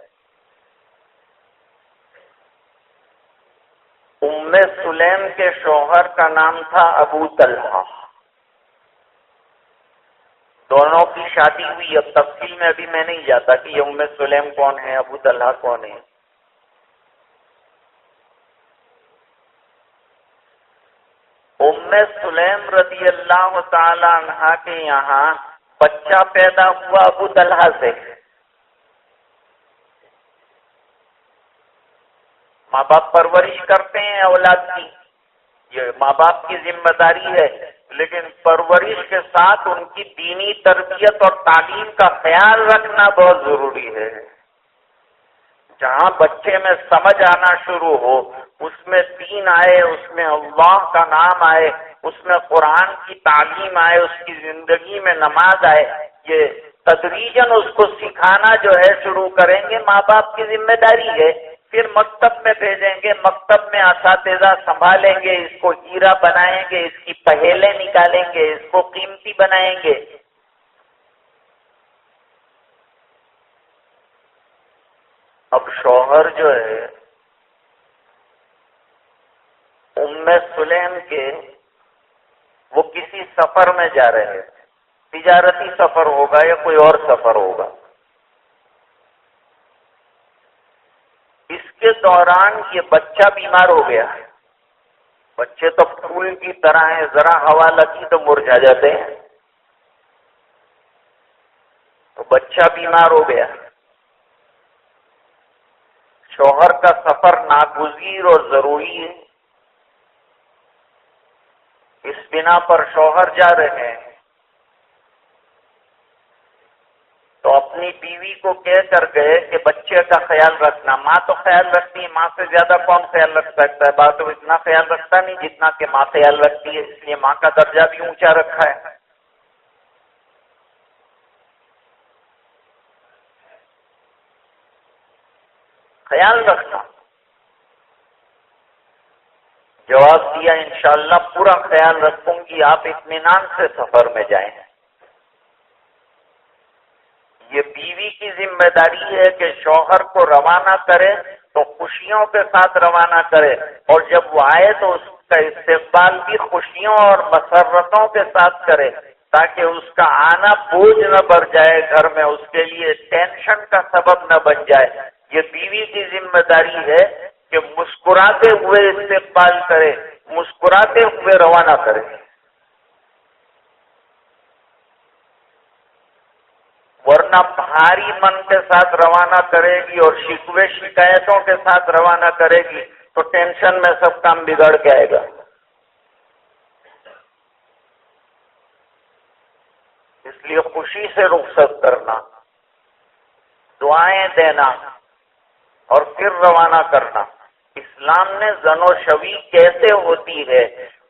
ام سلیم کے شوہر کا نام تھا ابو طلحہ، دونوں کی شادی ہوئی۔ اب تفصیل میں ابھی میں نہیں جاتا کہ یہ ام سلیم کون ہے، ابو طلحہ کون ہے۔ ام سلیم رضی اللہ تعالی عنہا کے یہاں بچہ پیدا ہوا ابو طلحہ سے۔ ماں باپ پرورش کرتے ہیں اولاد کی، یہ ماں باپ کی ذمہ داری ہے، لیکن پرورش کے ساتھ ان کی دینی تربیت اور تعلیم کا خیال رکھنا بہت ضروری ہے۔ جہاں بچے میں سمجھ آنا شروع ہو، اس میں دین آئے، اس میں اللہ کا نام آئے، اس میں قرآن کی تعلیم آئے، اس کی زندگی میں نماز آئے، یہ تدریجاً اس کو سکھانا جو ہے شروع کریں گے، ماں باپ کی ذمہ داری ہے۔ پھر مکتب میں بھیجیں گے، مکتب میں اساتذہ سنبھالیں گے، اس کو ہیرا بنائیں گے، اس کی پہیلیں نکالیں گے، اس کو قیمتی بنائیں گے۔ اب شوہر جو ہے ام سلیم کے، وہ کسی سفر میں جا رہے ہیں، تجارتی سفر ہوگا یا کوئی اور سفر ہوگا۔ اس کے دوران یہ بچہ بیمار ہو گیا۔ بچے تو پھول کی طرح ہیں، ذرا ہوا لگی تو مرجھا جاتے ہیں، تو بچہ بیمار ہو گیا۔ شوہر کا سفر ناگزیر اور ضروری ہے، اس بنا پر شوہر جا رہے ہیں تو اپنی بیوی کو کہہ کر گئے کہ بچے کا خیال رکھنا. ماں تو خیال رکھتی ہے، ماں سے زیادہ کون خیال رکھ سکتا ہے؟ باپ تو اتنا خیال رکھتا نہیں جتنا کہ ماں خیال رکھتی ہے، اس لیے ماں کا درجہ بھی اونچا رکھا ہے. خیال رکھنا. جواب دیا انشاءاللہ پورا خیال رکھوں گی، آپ اطمینان سے سفر میں جائیں. یہ بیوی کی ذمہ داری ہے کہ شوہر کو روانہ کرے تو خوشیوں کے ساتھ روانہ کرے، اور جب وہ آئے تو اس کا استقبال بھی خوشیوں اور مسرتوں کے ساتھ کرے، تاکہ اس کا آنا بوجھ نہ بڑھ جائے گھر میں، اس کے لیے ٹینشن کا سبب نہ بن جائے. یہ بیوی کی ذمہ داری ہے کہ مسکراتے ہوئے استقبال کرے، مسکراتے ہوئے روانہ کرے. ورنہ بھاری من کے ساتھ روانہ کرے گی اور شکوے شکایتوں کے ساتھ روانہ کرے گی تو ٹینشن میں سب کام بگڑ کے آئے گا. اس لیے خوشی سے رخصت کرنا، دعائیں دینا اور پھر روانہ کرنا. اسلام نے زن و شوی کیسے ہوتی ہے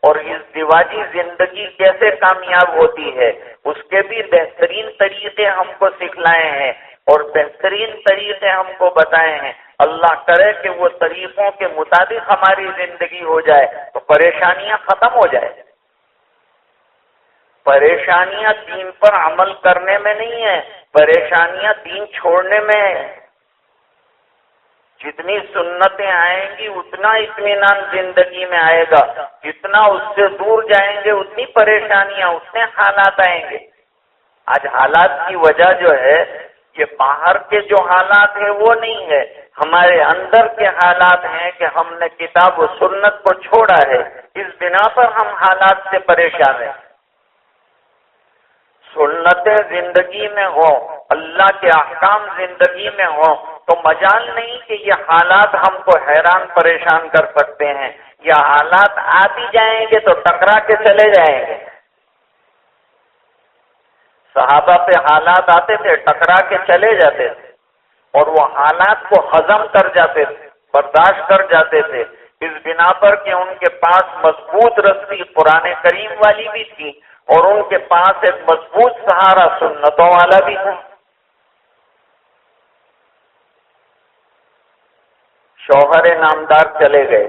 اور اس ازدواجی زندگی کیسے کامیاب ہوتی ہے، اس کے بھی بہترین طریقے ہم کو سکھلائے ہیں اور بہترین طریقے ہم کو بتائے ہیں. اللہ کرے کہ وہ طریقوں کے مطابق ہماری زندگی ہو جائے تو پریشانیاں ختم ہو جائے. پریشانیاں دین پر عمل کرنے میں نہیں ہے، پریشانیاں دین چھوڑنے میں ہے. جتنی سنتیں آئیں گی اتنا اطمینان زندگی میں آئے گا، جتنا اس سے دور جائیں گے اتنی پریشانیاں، اتنے حالات آئیں گے. آج حالات کی وجہ جو ہے یہ باہر کے جو حالات ہیں وہ نہیں ہے، ہمارے اندر کے حالات ہیں کہ ہم نے کتاب و سنت کو چھوڑا ہے، اس بنا پر ہم حالات سے پریشان ہیں. سنتیں زندگی میں ہوں، اللہ کے احکام زندگی میں ہوں تو مجال نہیں کہ یہ حالات ہم کو حیران پریشان کر سکتے ہیں. یہ حالات آ بھی جائیں گے تو ٹکرا کے چلے جائیں گے. صحابہ پہ حالات آتے تھے، ٹکرا کے چلے جاتے تھے اور وہ حالات کو ہضم کر جاتے تھے، برداشت کر جاتے تھے، اس بنا پر کہ ان کے پاس مضبوط رسی قرآن کریم والی بھی تھی اور ان کے پاس ایک مضبوط سہارا سنتوں والا بھی تھا. شوہر نامدار چلے گئے،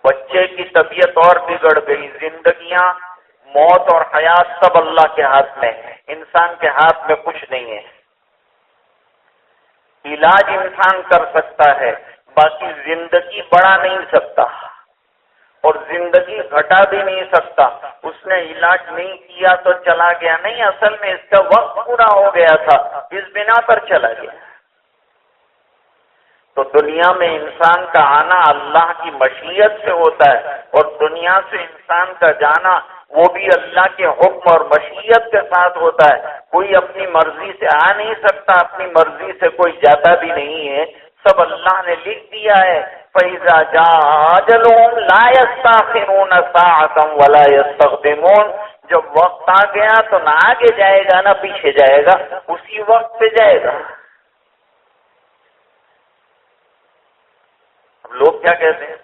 بچے کی طبیعت اور بگڑ گئی، زندگیاں، موت اور حیات سب اللہ کے ہاتھ میں ہے، انسان کے ہاتھ میں کچھ نہیں ہے. علاج انسان کر سکتا ہے، باقی زندگی بڑھا نہیں سکتا اور زندگی گھٹا بھی نہیں سکتا. اس نے علاج نہیں کیا تو چلا گیا نہیں، اصل میں اس کا وقت پورا ہو گیا تھا، اس بنا پر چلا گیا. تو دنیا میں انسان کا آنا اللہ کی مشیت سے ہوتا ہے اور دنیا سے انسان کا جانا وہ بھی اللہ کے حکم اور مشیت کے ساتھ ہوتا ہے. کوئی اپنی مرضی سے آ نہیں سکتا، اپنی مرضی سے کوئی جاتا بھی نہیں ہے، سب اللہ نے لکھ دیا ہے. فَإِذَا جَاءَ أَجَلُهُمْ لَا يَسْتَأْخِرُونَ سَاعَةً وَلَا يَسْتَقْدِمُونَ. جب وقت آ گیا تو نہ آگے جائے گا نہ پیچھے جائے گا، اسی وقت پہ جائے گا. لوگ کیا کہتے ہیں؟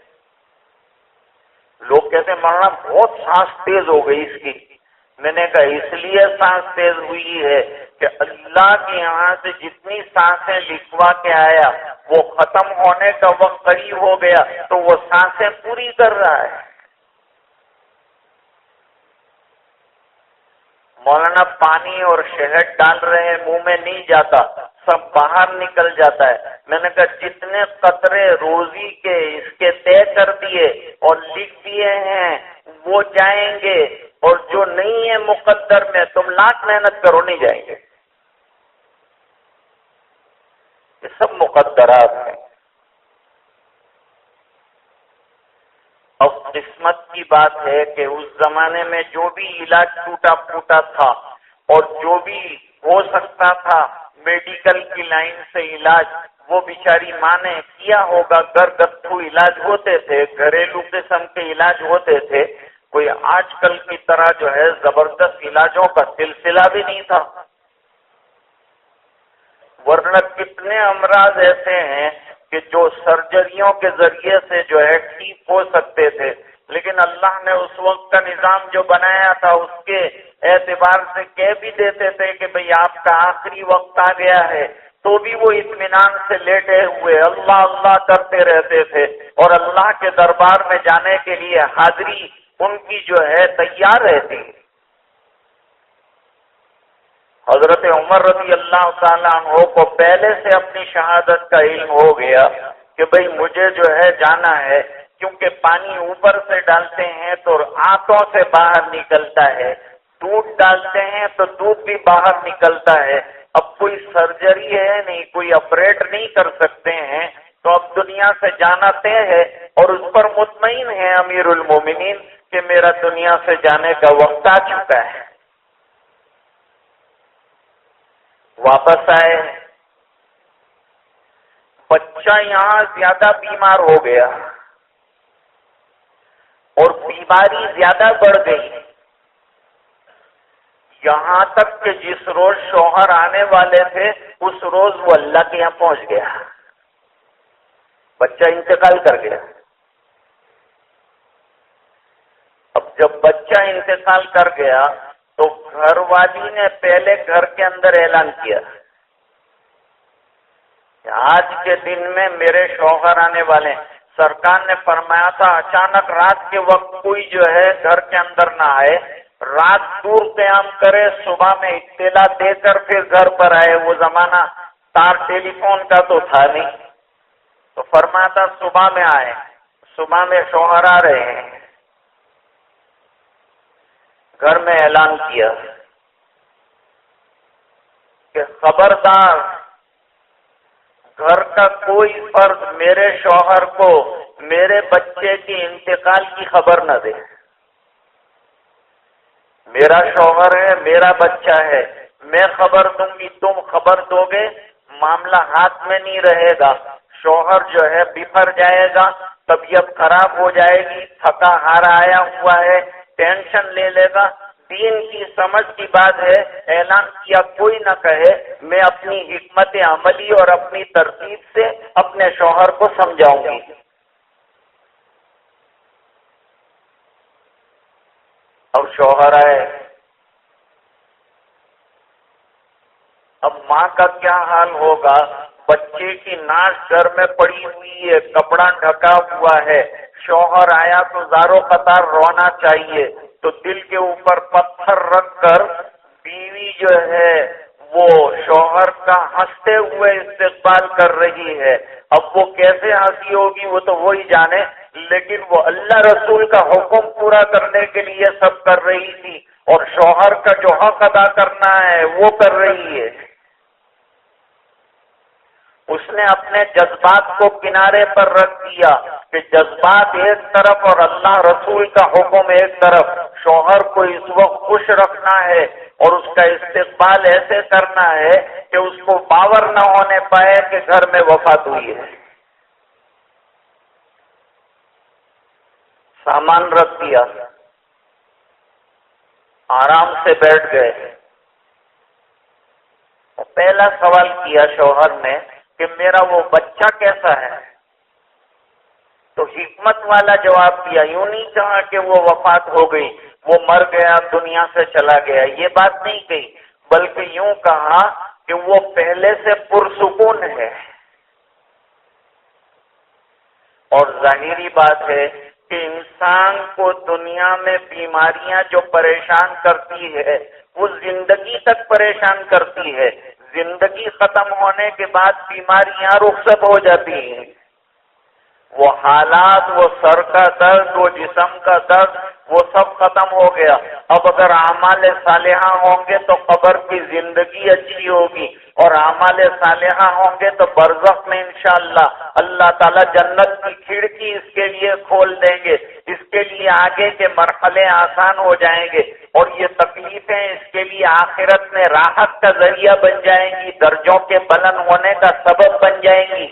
لوگ کہتے ہیں مولانا بہت سانس تیز ہو گئی اس کی. میں نے کہا اس لیے سانس تیز ہوئی ہے کہ اللہ کے یہاں سے جتنی سانسیں لکھوا کے آیا وہ ختم ہونے کا وقت قریب ہو گیا تو وہ سانسیں پوری کر رہا ہے. مولانا پانی اور شہد ڈال رہے ہیں، منہ میں نہیں جاتا، سب باہر نکل جاتا ہے. میں نے کہا جتنے قطرے روزی کے اس کے طے کر دیے اور لکھ دیے ہیں وہ جائیں گے، اور جو نہیں ہے مقدر میں تم لاکھ محنت کرو نہیں جائیں گے. یہ سب مقدرات ہیں. اب قسمت کی بات ہے کہ اس زمانے میں جو بھی علاج ٹوٹا پھوٹا تھا اور جو بھی ہو سکتا تھا میڈیکل کی لائن سے علاج وہ بیچاری ماں نے کیا ہوگا، گھرگتھو علاج ہوتے تھے، گھریلو قسم کے علاج ہوتے تھے، کوئی آج کل کی طرح جو ہے زبردست علاجوں کا سلسلہ بھی نہیں تھا، ورنہ کتنے امراض ایسے ہیں کہ جو سرجریوں کے ذریعے سے جو ہے ٹھیک ہو سکتے تھے، لیکن اللہ نے اس وقت کا نظام جو بنایا تھا اس کے اعتبار سے کہہ بھی دیتے تھے کہ بھئی آپ کا آخری وقت آ گیا ہے، تو بھی وہ اطمینان سے لیٹے ہوئے اللہ اللہ کرتے رہتے تھے، اور اللہ کے دربار میں جانے کے لیے حاضری ان کی جو ہے تیار رہتی۔ حضرت عمر رضی اللہ تعالیٰ عنہ کو پہلے سے اپنی شہادت کا علم ہو گیا کہ بھئی مجھے جو ہے جانا ہے، کیونکہ پانی اوپر سے ڈالتے ہیں تو آنتوں سے باہر نکلتا ہے، دودھ ڈالتے ہیں تو دودھ بھی باہر نکلتا ہے، اب کوئی سرجری ہے نہیں، کوئی آپریٹ نہیں کر سکتے ہیں، تو اب دنیا سے جانا طے ہے، اور اس پر مطمئن ہے امیر المومنین کہ میرا دنیا سے جانے کا وقت آ چکا ہے۔ واپس آئے، بچہ یہاں زیادہ بیمار ہو گیا اور بیماری زیادہ بڑھ گئی، یہاں تک کہ جس روز شوہر آنے والے تھے اس روز وہ اللہ کے یہاں پہنچ گیا، بچہ انتقال کر گیا۔ اب جب بچہ انتقال کر گیا تو گھر والی نے پہلے گھر کے اندر اعلان کیا، آج کے دن میں میرے شوہر آنے والے ہیں۔ سرکار نے فرمایا تھا اچانک رات کے وقت کوئی جو ہے گھر کے اندر نہ آئے، رات دور قیام کرے، صبح میں اطلاع دے کر پھر گھر پر آئے۔ وہ زمانہ تار ٹیلی فون کا تو تھا نہیں، تو فرمایا تھا صبح میں آئے، صبح میں شوہر آ رہے ہیں۔ گھر میں اعلان کیا کہ خبردار گھر کا کوئی فرد میرے شوہر کو میرے بچے کی انتقال کی خبر نہ دے، میرا شوہر ہے، میرا بچہ ہے، میں خبر دوں گی، تم خبر دو گے، معاملہ ہاتھ میں نہیں رہے گا، شوہر جو ہے بفر جائے گا، طبیعت خراب ہو جائے گی، تھکا ہارا آیا ہوا ہے، ٹینشن لے لے گا۔ دین کی سمجھ کی بات ہے، اعلان کیا کوئی نہ کہے، میں اپنی حکمت عملی اور اپنی ترتیب سے اپنے شوہر کو سمجھاؤں گی۔ اب شوہر آئے، اب ماں کا کیا حال ہوگا؟ بچے کی ناش گھر میں پڑی ہوئی ہے، کپڑا ڈھکا ہوا ہے، شوہر آیا تو زارو قطار رونا چاہیے، تو دل کے اوپر پتھر رکھ کر بیوی جو ہے وہ شوہر کا ہنستے ہوئے استقبال کر رہی ہے۔ اب وہ کیسے ہنسی ہوگی وہ تو وہی جانے، لیکن وہ اللہ رسول کا حکم پورا کرنے کے لیے سب کر رہی تھی، اور شوہر کا جو حق ادا کرنا ہے وہ کر رہی ہے۔ اس نے اپنے جذبات کو کنارے پر رکھ دیا کہ جذبات ایک طرف اور اللہ رسول کا حکم ایک طرف، شوہر کو اس وقت خوش رکھنا ہے اور اس کا استقبال ایسے کرنا ہے کہ اس کو باور نہ ہونے پائے کہ گھر میں وفات ہوئی ہے۔ سامان رکھ دیا، آرام سے بیٹھ گئے۔ پہلا سوال کیا شوہر نے کہ میرا وہ بچہ کیسا ہے؟ تو حکمت والا جواب دیا، یوں نہیں کہا کہ وہ وفات ہو گئی، وہ مر گیا، دنیا سے چلا گیا، یہ بات نہیں کہی، بلکہ یوں کہا کہ وہ پہلے سے پرسکون ہے۔ اور ظاہری بات ہے کہ انسان کو دنیا میں بیماریاں جو پریشان کرتی ہے وہ زندگی تک پریشان کرتی ہے، زندگی ختم ہونے کے بعد بیماریاں رخصت ہو جاتی ہیں۔ وہ حالات، وہ سر کا درد، وہ جسم کا درد وہ سب ختم ہو گیا. اب اگر اعمال صالحہ ہوں گے تو قبر کی زندگی اچھی ہوگی، اور اعمال صالحہ ہوں گے تو برزخ میں انشاءاللہ اللہ تعالیٰ جنت کی کھڑکی اس کے لیے کھول دیں گے. اس کے لیے آگے کے مرحلے آسان ہو جائیں گے، اور یہ تکلیفیں اس کے لیے آخرت میں راحت کا ذریعہ بن جائیں گی، درجوں کے بلند ہونے کا سبب بن جائیں گی.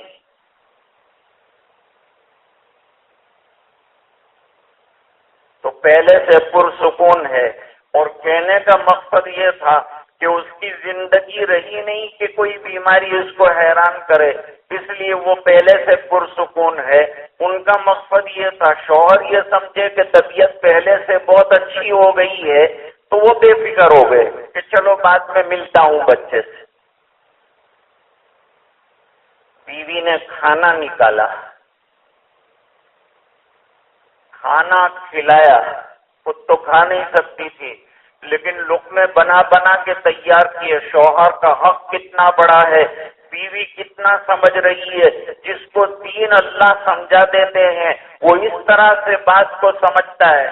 تو پہلے سے پرسکون ہے. اور کہنے کا مقصد یہ تھا کہ اس کی زندگی رہی نہیں کہ کوئی بیماری اس کو حیران کرے، اس لیے وہ پہلے سے پرسکون ہے. ان کا مقصد یہ تھا شوہر یہ سمجھے کہ طبیعت پہلے سے بہت اچھی ہو گئی ہے تو وہ بے فکر ہو گئے کہ چلو بعد میں ملتا ہوں بچے سے. بیوی نے کھانا نکالا، کھانا کھلایا. خود تو کھا نہیں سکتی تھی لیکن لقمے بنا بنا کے تیار کیے. شوہر کا حق کتنا بڑا ہے، بیوی کتنا سمجھ رہی ہے. جس کو دین اللہ سمجھا دیتے ہیں وہ اس طرح سے بات کو سمجھتا ہے.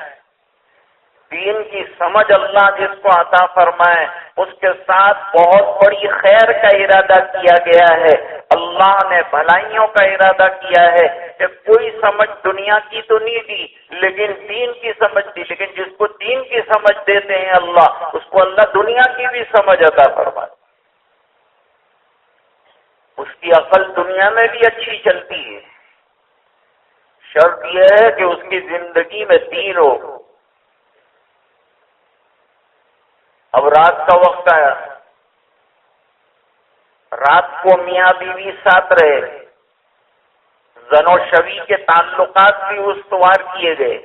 دین کی سمجھ اللہ جس کو عطا فرمائے اس کے ساتھ بہت بڑی خیر کا ارادہ کیا گیا ہے. اللہ نے بھلائیوں کا ارادہ کیا ہے کہ کوئی سمجھ دنیا کی تو نہیں دی لیکن دین کی سمجھ دی. لیکن جس کو دین کی سمجھ دیتے ہیں اللہ، اس کو اللہ دنیا کی بھی سمجھ عطا فرمائے. اس کی عقل دنیا میں بھی اچھی چلتی ہے. شرط یہ ہے کہ اس کی زندگی میں دین ہو. اب رات کا وقت آیا، رات کو میاں بیوی ساتھ رہے، زن و شوی کے تعلقات بھی استوار کیے گئے.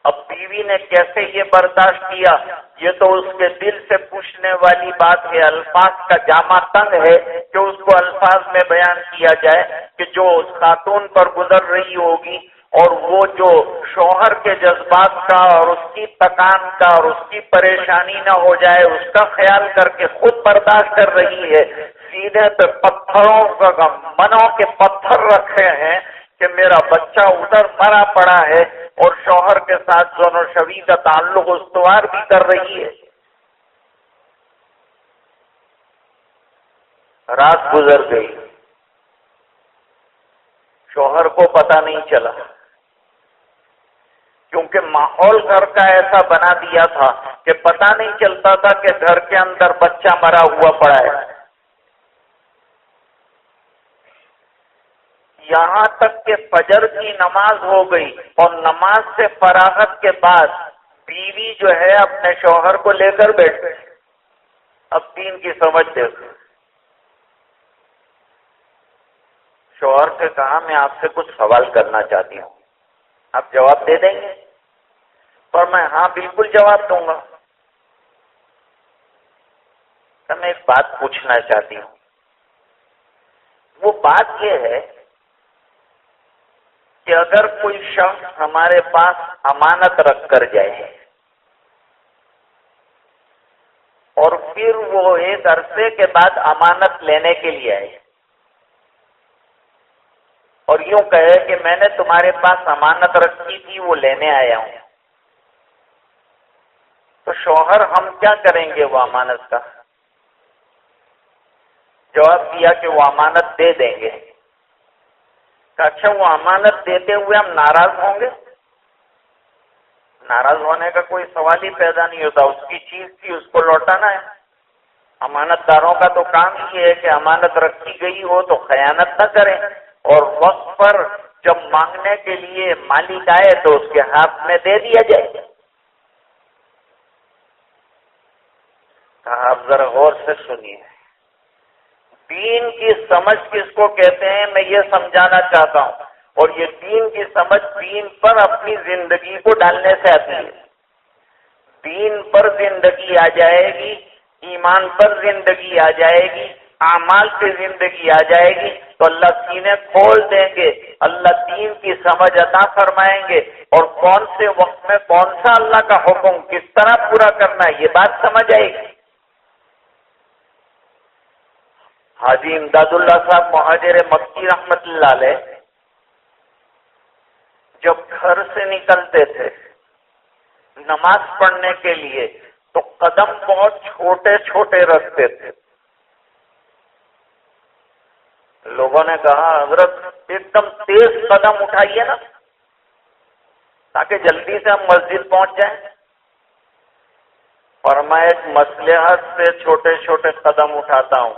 اب بیوی نے کیسے یہ برداشت کیا، یہ تو اس کے دل سے پوچھنے والی بات ہے. الفاظ کا جامع تنگ ہے کہ اس کو الفاظ میں بیان کیا جائے کہ جو اس خاتون پر گزر رہی ہوگی اور وہ جو شوہر کے جذبات کا اور اس کی تکان کا اور اس کی پریشانی نہ ہو جائے اس کا خیال کر کے خود برداشت کر رہی ہے. سیدھے پہ پتھروں کا منوں کے پتھر رکھے ہیں کہ میرا بچہ ادھر مرا پڑا ہے اور شوہر کے ساتھ زن و شوی کا تعلق استوار بھی کر رہی ہے. رات گزر گئی، شوہر کو پتہ نہیں چلا کیونکہ ماحول گھر کا ایسا بنا دیا تھا کہ پتہ نہیں چلتا تھا کہ گھر کے اندر بچہ مرا ہوا پڑا ہے. یہاں تک کہ فجر کی نماز ہو گئی اور نماز سے فراغت کے بعد بیوی جو ہے اپنے شوہر کو لے کر بیٹھ گئی. اب دین کی سمجھ دیکھ. شوہر سے کہا میں آپ سے کچھ سوال کرنا چاہتی ہوں، آپ جواب دے دیں گے؟ پر میں ہاں بالکل جواب دوں گا. تو میں ایک بات پوچھنا چاہتی ہوں. وہ بات یہ ہے کہ اگر کوئی شخص ہمارے پاس امانت رکھ کر جائے اور پھر وہ ایک عرصے کے بعد امانت لینے کے لیے آئے اور یوں کہے کہ میں نے تمہارے پاس امانت رکھی تھی وہ لینے آیا ہوں، تو شوہر ہم کیا کریں گے وہ امانت کا؟ جواب دیا کہ وہ امانت دے دیں گے. اچھا وہ امانت دیتے ہوئے ہم ناراض ہوں گے؟ ناراض ہونے کا کوئی سوال ہی پیدا نہیں ہوتا. اس کی چیز تھی اس کو لوٹانا ہے. امانت داروں کا تو کام ہی ہے کہ امانت رکھی گئی ہو تو خیانت نہ کریں اور وقت پر جب مانگنے کے لیے مالک آئے تو اس کے ہاتھ میں دے دیا جائے. آپ ذرا غور سے سنیے. دین کی سمجھ کس کو کہتے ہیں میں یہ سمجھانا چاہتا ہوں، اور یہ دین کی سمجھ دین پر اپنی زندگی کو ڈالنے سے آتی ہے. دین پر زندگی آ جائے گی، ایمان پر زندگی آ جائے گی، اعمال پہ زندگی آ جائے گی تو اللہ سینے کھول دیں گے، اللہ دین کی سمجھ عطا فرمائیں گے اور کون سے وقت میں کون سا اللہ کا حکم کس طرح پورا کرنا ہے یہ بات سمجھ آئے گی. حاجی امداد اللہ صاحب مہاجر مکی رحمت اللہ علیہ جب گھر سے نکلتے تھے نماز پڑھنے کے لیے تو قدم بہت چھوٹے چھوٹے رکھتے تھے. لوگوں نے کہا حضرت ایک دم تیز قدم اٹھائیے نا تاکہ جلدی سے ہم مسجد پہنچ جائیں. اور میں ایک مصلحت سے چھوٹے چھوٹے قدم اٹھاتا ہوں.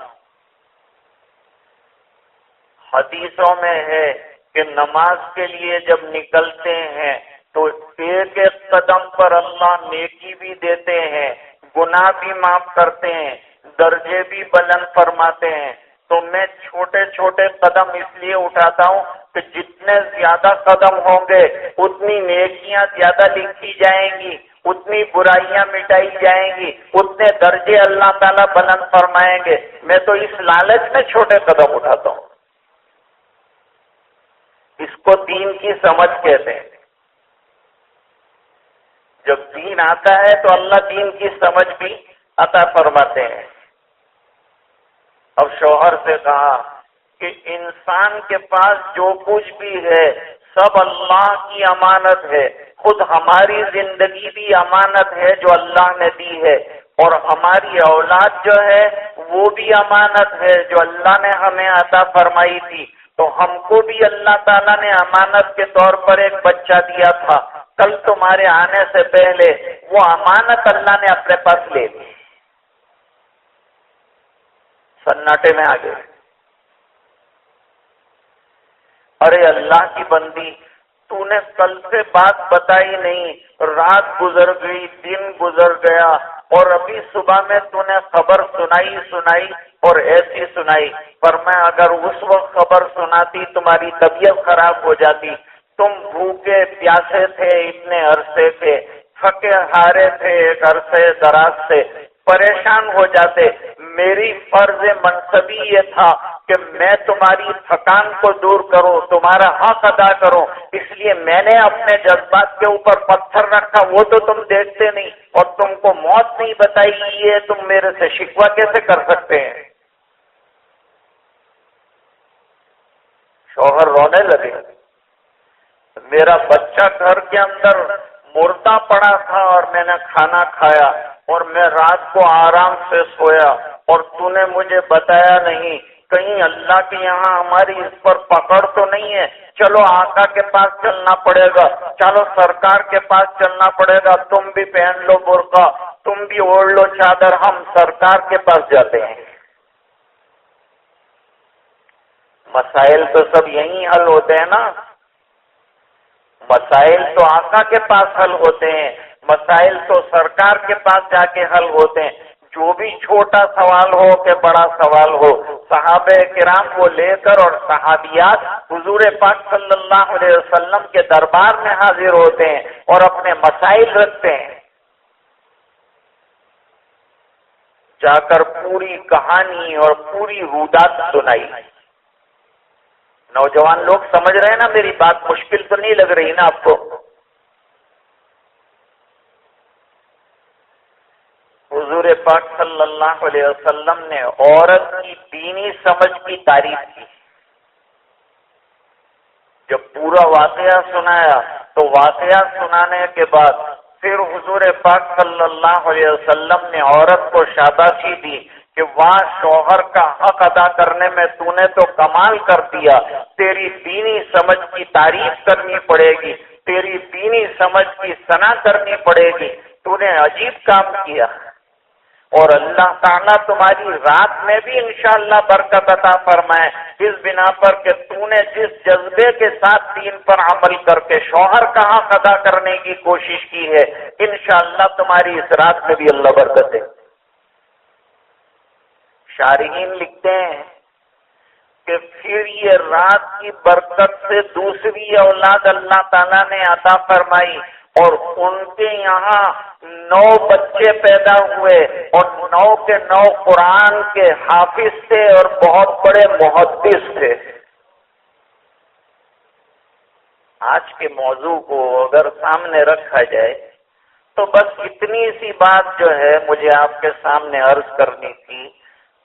حدیثوں میں ہے کہ نماز کے لیے جب نکلتے ہیں تو ایک ایک قدم پر اللہ نیکی بھی دیتے ہیں، گناہ بھی معاف کرتے ہیں، درجے بھی بلند فرماتے ہیں. تو میں چھوٹے چھوٹے قدم اس لیے اٹھاتا ہوں کہ جتنے زیادہ قدم ہوں گے اتنی نیکیاں زیادہ لکھی جائیں گی، اتنی برائیاں مٹائی جائیں گی، اتنے درجے اللہ تعالیٰ بلند فرمائیں گے. میں تو اس لالچ میں چھوٹے قدم اٹھاتا ہوں. اس کو دین کی سمجھ کہتے ہیں. جب دین آتا ہے تو اللہ دین کی سمجھ بھی عطا فرماتے ہیں. اب شوہر سے کہا کہ انسان کے پاس جو کچھ بھی ہے سب اللہ کی امانت ہے، خود ہماری زندگی بھی امانت ہے جو اللہ نے دی ہے، اور ہماری اولاد جو ہے وہ بھی امانت ہے جو اللہ نے ہمیں عطا فرمائی تھی. تو ہم کو بھی اللہ تعالیٰ نے امانت کے طور پر ایک بچہ دیا تھا. کل تمہارے آنے سے پہلے وہ امانت اللہ نے اپنے پاس لے لی. سناٹے میں آ گئے. ارے اللہ کی بندی، تو نے کل سے بات بتائی نہیں، رات گزر گئی، دن گزر گیا، اور ابھی صبح میں تو نے خبر سنائی اور ایسی سنائی. پر میں اگر اس وقت خبر سناتی تمہاری طبیعت خراب ہو جاتی. تم بھوکے پیاسے تھے اتنے عرصے سے، تھکے ہارے تھے ایک عرصے دراز سے، پریشان ہو جاتے. میری فرض منصبی یہ تھا کہ میں تمہاری تھکان کو دور کروں، تمہارا حق ادا کروں. اس لیے میں نے اپنے جذبات کے اوپر پتھر رکھا. وہ تو تم دیکھتے نہیں، اور تم کو موت نہیں بتائی. یہ تم میرے سے شکوہ کیسے کر سکتے ہیں؟ شوہر رونے لگے. میرا بچہ گھر کے اندر مردہ پڑا تھا اور میں نے کھانا کھایا اور میں رات کو آرام سے سویا، اور تو نے مجھے بتایا نہیں. کہیں اللہ کے یہاں ہماری اس پر پکڑ تو نہیں ہے؟ چلو آقا کے پاس چلنا پڑے گا، چلو سرکار کے پاس چلنا پڑے گا. تم بھی پہن لو برقع، تم بھی اوڑھ لو چادر، ہم سرکار کے پاس جاتے ہیں. مسائل تو سب یہیں حل ہوتے ہیں نا. مسائل تو آقا کے پاس حل ہوتے ہیں، مسائل تو سرکار کے پاس جا کے حل ہوتے ہیں. جو بھی چھوٹا سوال ہو کہ بڑا سوال ہو، صحابہ کرام کو لے کر اور صحابیات حضور پاک صلی اللہ علیہ وسلم کے دربار میں حاضر ہوتے ہیں اور اپنے مسائل رکھتے ہیں. جا کر پوری کہانی اور پوری رودات سنائی. نوجوان لوگ سمجھ رہے ہیں نا میری بات؟ مشکل تو نہیں لگ رہی نا آپ کو؟ حضور پاک صلی اللہ علیہ وسلم نے عورت کی دینی سمجھ کی تعریف کی. جب پورا واقعہ سنایا تو واقعہ سنانے کے بعد پھر حضور پاک صلی اللہ علیہ وسلم نے عورت کو شاباشی دی کہ واہ، شوہر کا حق ادا کرنے میں تو نے تو کمال کر دیا. تیری دینی سمجھ کی تعریف کرنی پڑے گی، تیری دینی سمجھ کی ثنا کرنی پڑے گی. تو نے عجیب کام کیا، اور اللہ تعالیٰ تمہاری رات میں بھی انشاءاللہ برکت عطا فرمائے، اس بنا پر کہ تو نے جس جذبے کے ساتھ دین پر عمل کر کے شوہر کا حق ادا کرنے کی کوشش کی ہے. انشاءاللہ تمہاری اس رات میں بھی اللہ برکت ہے. شارحین لکھتے ہیں کہ پھر یہ رات کی برکت سے دوسری اولاد اللہ تعالیٰ نے عطا فرمائی، اور ان کے یہاں 9 بچے پیدا ہوئے، اور 9 کے 9 قرآن کے حافظ تھے اور بہت بڑے محدث تھے. آج کے موضوع کو اگر سامنے رکھا جائے تو بس اتنی سی بات جو ہے مجھے آپ کے سامنے عرض کرنی تھی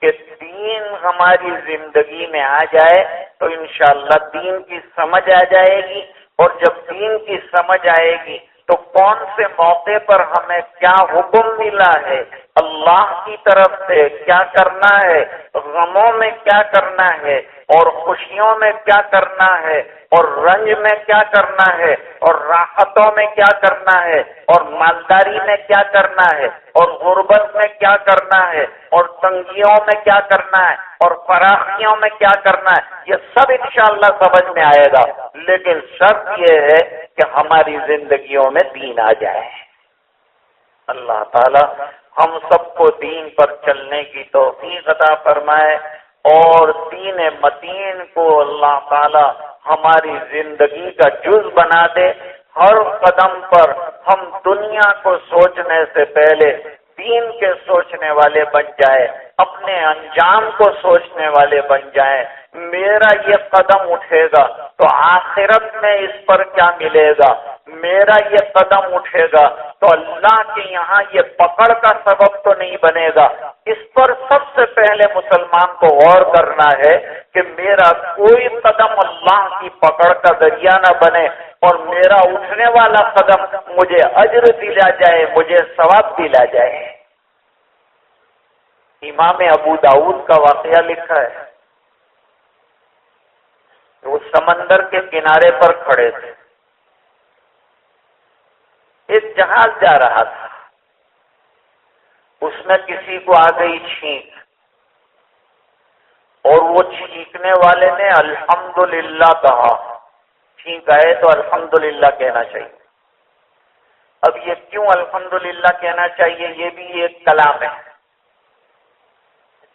کہ دین ہماری زندگی میں آ جائے تو انشاءاللہ دین کی سمجھ آ جائے گی، اور جب دین کی سمجھ آئے گی تو کون سے موقع پر ہمیں کیا حکم ملا ہے، اللہ کی طرف سے کیا کرنا ہے، غموں میں کیا کرنا ہے اور خوشیوں میں کیا کرنا ہے اور رنج میں کیا کرنا ہے اور راحتوں میں کیا کرنا ہے اور مالداری میں کیا کرنا ہے اور غربت میں کیا کرنا ہے اور تنگیوں میں کیا کرنا ہے اور فراخیوں میں کیا کرنا ہے، یہ سب انشاءاللہ سمجھ میں آئے گا، لیکن شرط یہ ہے کہ ہماری زندگیوں میں دین آ جائے۔ اللہ تعالی ہم سب کو دین پر چلنے کی توفیق عطا فرمائے اور دین متین کو اللہ تعالی ہماری زندگی کا جز بنا دے۔ ہر قدم پر ہم دنیا کو سوچنے سے پہلے دین کے سوچنے والے بن جائے، اپنے انجام کو سوچنے والے بن جائیں۔ میرا یہ قدم اٹھے گا تو آخرت میں اس پر کیا ملے گا، میرا یہ قدم اٹھے گا تو اللہ کے یہاں یہ پکڑ کا سبب تو نہیں بنے گا۔ اس پر سب سے پہلے مسلمان کو غور کرنا ہے کہ میرا کوئی قدم اللہ کی پکڑ کا ذریعہ نہ بنے اور میرا اٹھنے والا قدم مجھے اجر دلا جائے، مجھے ثواب دلا جائے۔ امام ابو داؤد کا واقعہ لکھا ہے، وہ سمندر کے کنارے پر کھڑے تھے، ایک جہاز جا رہا تھا، اس میں کسی کو آ گئی چھینک اور وہ چھینکنے والے نے الحمدللہ کہا۔ چھینک آئے تو الحمدللہ کہنا چاہیے۔ اب یہ کیوں الحمدللہ کہنا چاہیے، یہ بھی ایک کلام ہے،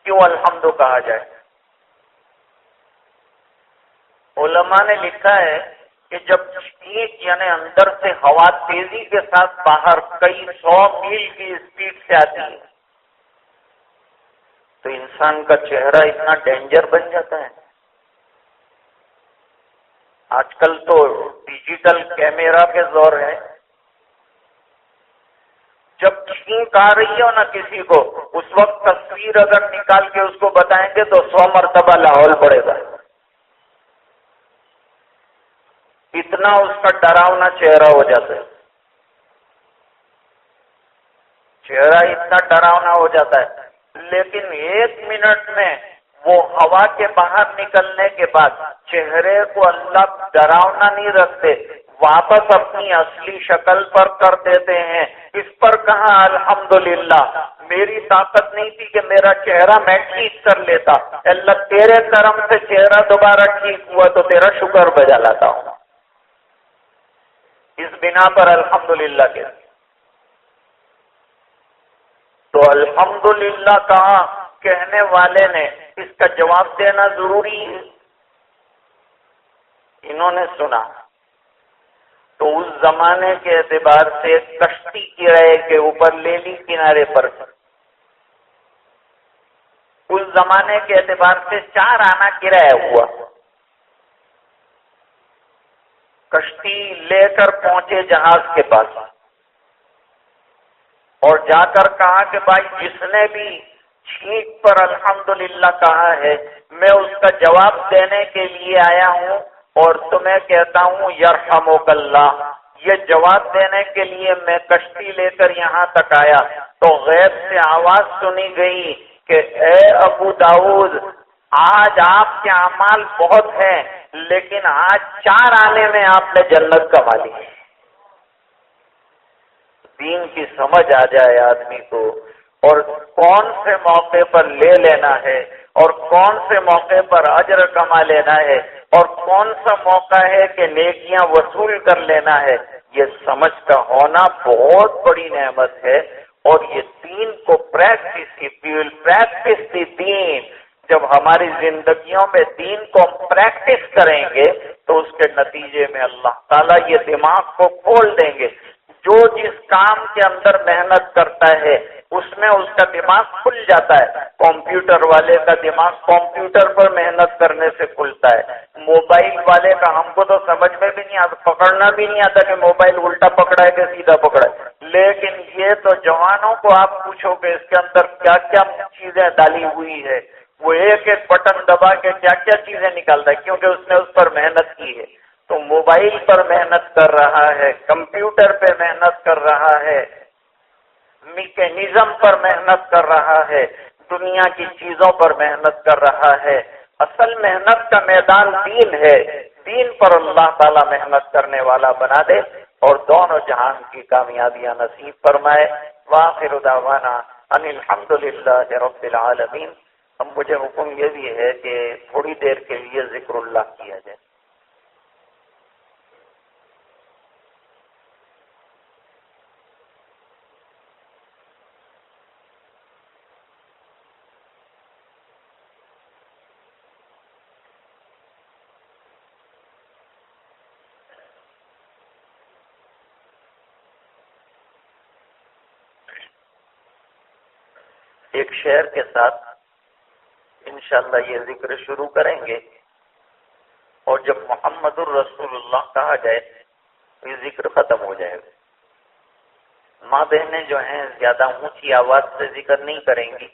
کیوں الحمد کہا جائے۔ علماء نے لکھا ہے کہ جب چھینک یعنی اندر سے ہوا تیزی کے ساتھ باہر کئی 100 میل کی اسپیڈ سے آتی ہے تو انسان کا چہرہ اتنا ڈینجر بن جاتا ہے۔ آج کل تو ڈیجیٹل کیمرہ کے زور ہے، جب چھینک آ رہی ہو نا کسی کو، اس وقت تصویر اگر نکال کے اس کو بتائیں گے تو 100 مرتبہ لاہور پڑے گا، اتنا اس کا ڈراؤنا چہرہ ہو جاتا ہے، چہرہ اتنا ڈراؤنا ہو جاتا ہے۔ لیکن 1 منٹ میں وہ ہوا کے باہر نکلنے کے بعد چہرے کو اللہ ڈراؤنا نہیں رکھتے، واپس اپنی اصلی شکل پر کر دیتے ہیں۔ اس پر کہا الحمدللہ، میری طاقت نہیں تھی کہ میرا چہرہ میں ٹھیک کر لیتا، اللہ تیرے کرم سے چہرہ دوبارہ ٹھیک ہوا تو تیرا شکر بجا لاتا ہوں۔ اس بنا پر الحمدللہ کے تو الحمدللہ کہا، کہنے والے نے اس کا جواب دینا ضروری ہے۔ انہوں نے سنا تو اس زمانے کے اعتبار سے کشتی کرائے کے اوپر لے لی کنارے پر، اس زمانے کے اعتبار سے 4 آنا کرایہ ہوا۔ کشتی لے کر پہنچے جہاز کے پاس اور جا کر کہا کہ بھائی جس نے بھی چھینک پر الحمدللہ کہا ہے میں اس کا جواب دینے کے لیے آیا ہوں اور تمہیں کہتا ہوں یرحمک اللہ، یہ جواب دینے کے لیے میں کشتی لے کر یہاں تک آیا تو غیب سے آواز سنی گئی کہ اے ابو داؤد، آج آپ کے اعمال بہت ہیں لیکن آج 4 آنے میں آپ نے جنت کما لی۔ دین کی سمجھ آ جائے آدمی کو اور کون سے موقع پر لے لینا ہے اور کون سے موقع پر اجر کما لینا ہے اور کون سا موقع ہے کہ نیکیاں وصول کر لینا ہے، یہ سمجھ کا ہونا بہت بڑی نعمت ہے۔ اور یہ دین کو پریکٹس دی دین، جب ہماری زندگیوں میں دین کو ہم پریکٹس کریں گے تو اس کے نتیجے میں اللہ تعالیٰ یہ دماغ کو کھول دیں گے۔ جو جس کام کے اندر محنت کرتا ہے اس میں اس کا دماغ کھل جاتا ہے۔ کمپیوٹر والے کا دماغ کمپیوٹر پر محنت کرنے سے کھلتا ہے، موبائل والے کا ہم کو تو سمجھ میں بھی نہیں آتا، پکڑنا بھی نہیں آتا کہ موبائل الٹا پکڑا ہے کہ سیدھا پکڑا ہے، لیکن یہ تو جوانوں کو آپ پوچھو کہ اس کے اندر کیا کیا چیزیں ڈالی ہوئی ہے، وہ ایک ایک بٹن دبا کے کیا کیا چیزیں نکالتا ہے کیونکہ اس نے اس پر محنت کی ہے۔ تو موبائل پر محنت کر رہا ہے، کمپیوٹر پہ محنت کر رہا ہے، میکینزم پر محنت کر رہا ہے، دنیا کی چیزوں پر محنت کر رہا ہے۔ اصل محنت کا میدان دین ہے، دین پر اللہ تعالی محنت کرنے والا بنا دے اور دونوں جہان کی کامیابیاں نصیب فرمائے۔ وآخر دعوانا ان الحمد للہ رب العالمین۔ اب مجھے حکم یہ بھی ہے کہ تھوڑی دیر کے لیے ذکر اللہ کیا جائے۔ ایک شعر کے ساتھ انشاءاللہ یہ ذکر شروع کریں گے، اور جب محمد الرسول اللہ کہا جائے تو یہ ذکر ختم ہو جائے گا۔ ماں بہنیں جو ہیں زیادہ اونچی آواز سے ذکر نہیں کریں گی،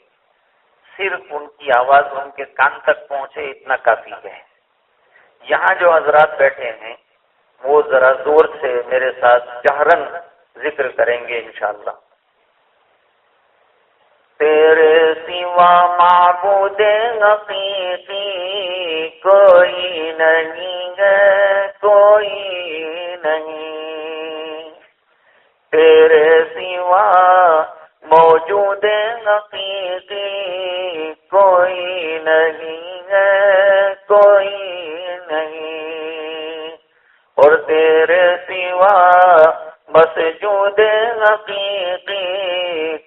صرف ان کی آواز ان کے کان تک پہنچے اتنا کافی ہے۔ یہاں جو حضرات بیٹھے ہیں وہ ذرا زور سے میرے ساتھ جہرن ذکر کریں گے انشاءاللہ۔ تیرے سوا معبود حقیقی کوئی نہیں ہے، کوئی نہیں، تیرے سوا موجود حقیقی کوئی نہیں ہے، کوئی نہیں، اور تیرے سوا مسجود حقیقی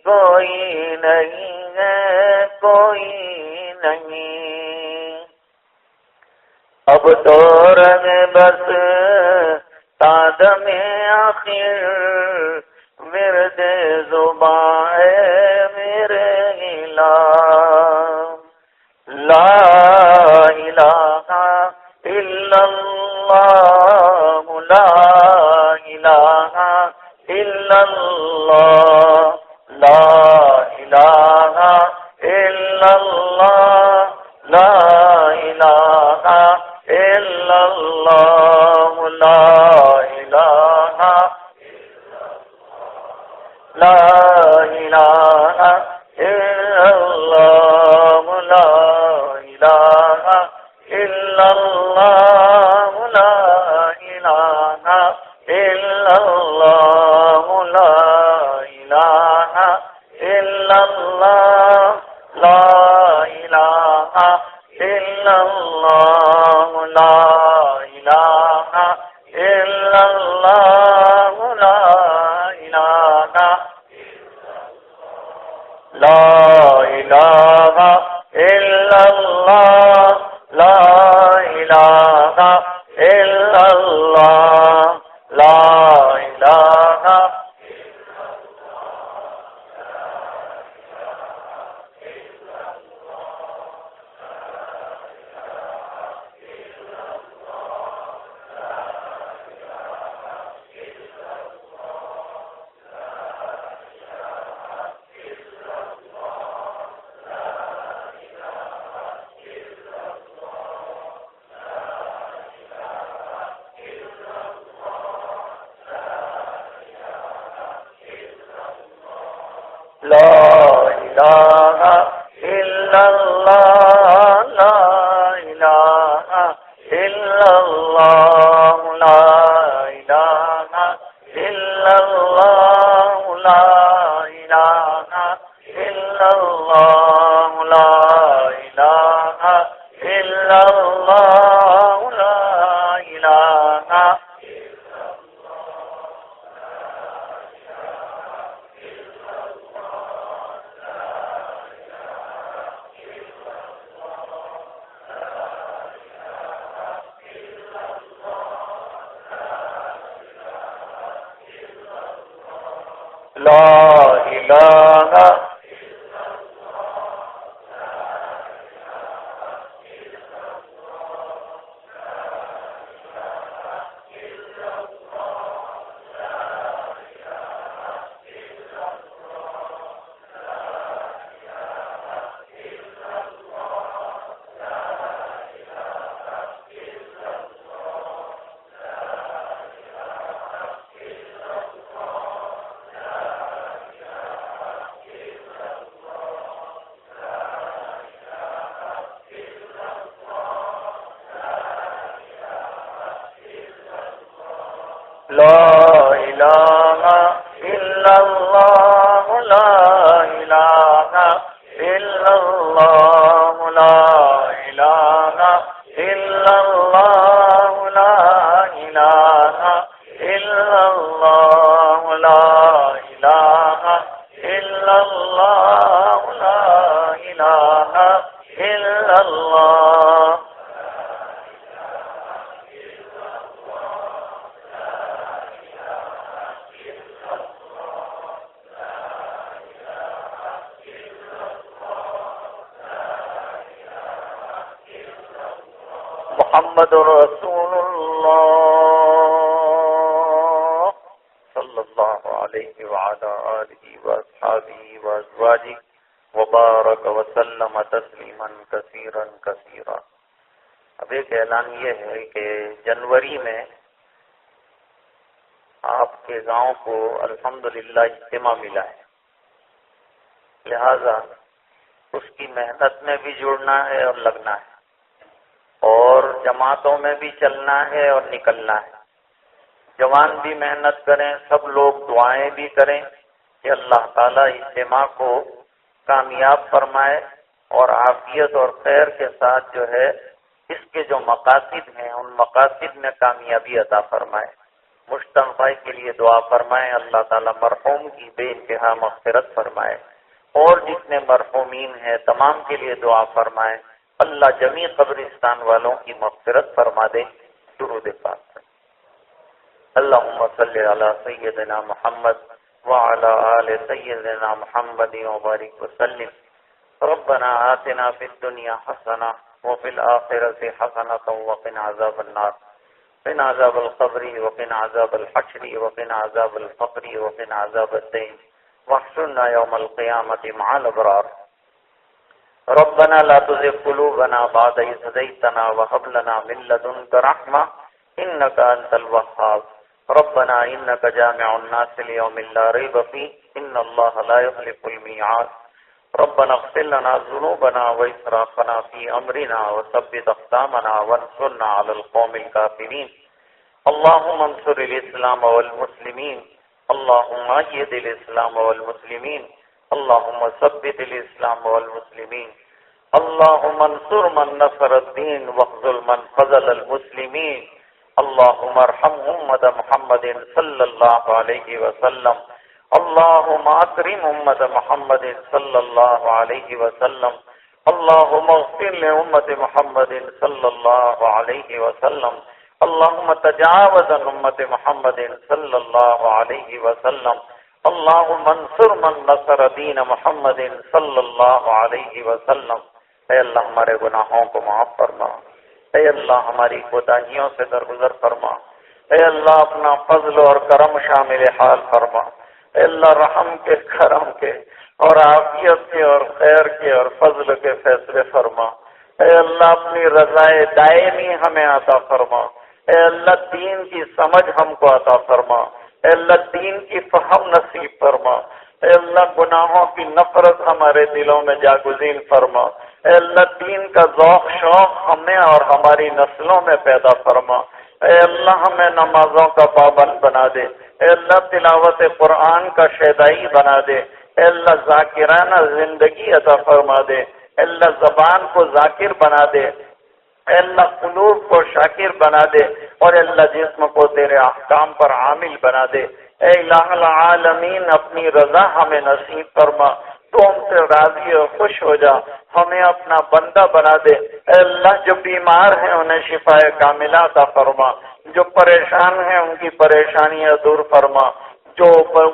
کوئی نہیں ہے، کوئی نہیں۔ اب تو رنگ بس آدم آخر ورد زباں ہے میرے الہ، لا الہ الا اللہ، لا الہ الا اللہ، لا الہ الا اللہ، لا الہ الا اللہ، لا الہ، لا الہ الا اللہ، لا الہ الا اللہ، لا الہ الا اللہ، لا الہ الا اللہ، لا الہ الا اللہ، لا الہ الا اللہ، لا الہ، لا الہ الا اللہ، لا الہ الا اللہ، لا الہ، لا الہ الا اللہ لا الہ الا اللہ لا الہ الا اللہ لا الہ الا اللہ لا الہ الا اللہ لا الہ الا اللہ. محمد رسول اللہ صلی اللہ علیہ وعلى آلہ واصحابہ وازواجہ وبارک وسلم تسلیما کثیرا کثیرا. اب ایک اعلان یہ ہے کہ جنوری میں آپ کے گاؤں کو الحمدللہ اجتماع ملا ہے، لہذا اس کی محنت میں بھی جڑنا ہے اور لگنا ہے، اور جماعتوں میں بھی چلنا ہے اور نکلنا ہے. جوان بھی محنت کریں، سب لوگ دعائیں بھی کریں کہ اللہ تعالیٰ اجتماع کو کامیاب فرمائے اور عافیت اور خیر کے ساتھ جو ہے اس کے جو مقاصد ہیں ان مقاصد میں کامیابی عطا فرمائے. مشتاق بھائی کے لیے دعا فرمائیں، اللہ تعالیٰ مرحوم کی بے انتہا مغفرت فرمائے، اور جتنے مرحومین ہیں تمام کے لیے دعا فرمائیں. اللہ جمیع قبرستان والوں کی مغفرت فرما دے. درود پاک. اللہم صلی علی سیدنا محمد وعلی آل سیدنا محمد وبارک وسلم. ربنا آتنا فی الدنیا حسنہ وفی الآخرۃ حسنۃ وقنا عذاب النار. قنا عذاب القبر وقنا عذاب الحشر وقنا عذاب الفقر وقنا عذاب الدین واحشرنا یوم القیامۃ مع الابرار. ربنا لا تزغ قلوبنا بعد إذ هديتنا وهب لنا من لدنك رحمة إنك أنت الوهاب. ربنا إنك جامع الناس ليوم لا ريب فيه إن الله لا يخلف الميعاد. ربنا اغفر لنا ذنوبنا وإسرافنا في أمرنا وثبت أقدامنا وانصرنا على القوم الكافرين. اللهم انصر الإسلام والمسلمين. اللهم أيد الإسلام والمسلمين. اللهم ثبت الإسلام والمسلمين. اللهم انصر من نصر الدين واخذل من خذل المسلمين. اللهم ارحم أمة محمد صلى الله عليه وسلم. اللهم أكرم أمة محمد صلى الله عليه وسلم. اللهم اغفر لأمة محمد صلى الله عليه وسلم. اللهم تجاوز عن أمة محمد صلى الله عليه وسلم. اللهم انصر من نصر دین محمد صلی اللہ علیہ وسلم. اے اللہ ہمارے گناہوں کو معاف فرما. اے اللہ ہماری کوتاہیوں سے درگزر فرما. اے اللہ اپنا فضل اور کرم شامل حال فرما. اے اللہ رحم کے، کرم کے اور عافیت کے اور خیر کے اور فضل کے فیصلے فرما. اے اللہ اپنی رضائے دائمی ہمیں عطا فرما. اے اللہ دین کی سمجھ ہم کو عطا فرما. اے اللہ دین کی فہم نصیب فرما. اے اللہ گناہوں کی نفرت ہمارے دلوں میں جاگزین فرما. اے اللہ دین کا ذوق شوق ہمیں اور ہماری نسلوں میں پیدا فرما. اے اللہ ہمیں نمازوں کا پابند بنا دے. اے اللہ تلاوت قرآن کا شیدائی بنا دے. اے اللہ ذاکرانہ زندگی عطا فرما دے. اے اللہ زبان کو ذاکر بنا دے. اے اللہ قلوب کو شاکر بنا دے. اور اے اللہ جسم کو تیرے احکام پر عامل بنا دے. اے الہ العالمین اپنی رضا ہمیں نصیب فرما. تو ہم سے راضی اور خوش ہو جا. ہمیں اپنا بندہ بنا دے. اے اللہ جو بیمار ہیں انہیں شفا کاملہ عطا فرما. جو پریشان ہیں ان کی پریشانیاں دور فرما. جو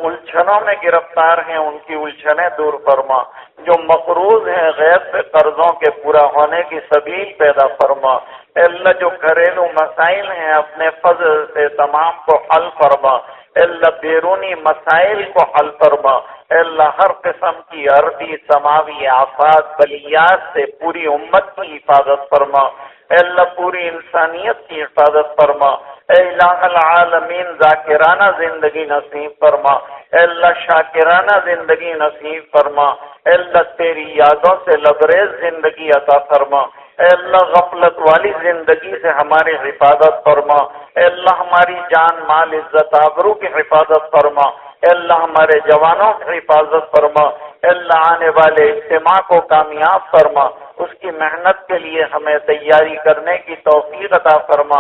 الجھنوں میں گرفتار ہیں ان کی الجھنیں دور فرما. جو مقروض ہیں غیر سے قرضوں کے پورا ہونے کی سبیل پیدا فرما. اے اللہ جو گھریلو مسائل ہیں اپنے فضل سے تمام کو حل فرما. اے اللہ بیرونی مسائل کو حل فرما. اے اللہ ہر قسم کی ارضی سماوی آفات بلیات سے پوری امت کی حفاظت فرما. اے اللہ پوری انسانیت کی حفاظت فرما. اے الہ العالمین ذاکرانہ زندگی نصیب فرما. اے اللہ شاکرانہ زندگی نصیب فرما. اے اللہ تیری یادوں سے لبریز زندگی عطا فرما. اے اللہ غفلت والی زندگی سے ہماری حفاظت فرما، اے اللہ ہماری جان مال عزت آبرو کی حفاظت فرما، اے اللہ ہمارے جوانوں کی حفاظت فرما، اے اللہ آنے والے اجتماع کو کامیاب فرما، اس کی محنت کے لیے ہمیں تیاری کرنے کی توفیق عطا فرما،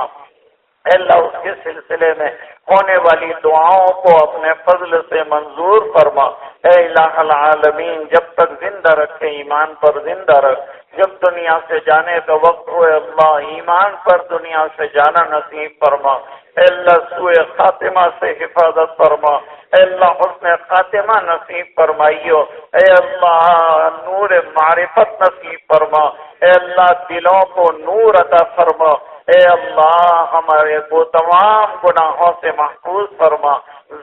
اے اللہ اس کے سلسلے میں ہونے والی دعاؤں کو اپنے فضل سے منظور فرما، اے الہ العالمین جب تک زندہ رکھے ایمان پر زندہ رکھ، جب دنیا سے جانے کا وقت ہوئے اللہ ایمان پر دنیا سے جانا نصیب فرما، اے اللہ سوء خاتمہ سے حفاظت فرما، اے اللہ حسن خاتمہ نصیب فرمائیو، اے اللہ نور معرفت نصیب فرما، اے اللہ دلوں کو نور عطا فرما، اے اللہ ہمارے کو تمام گناہوں سے محفوظ فرما،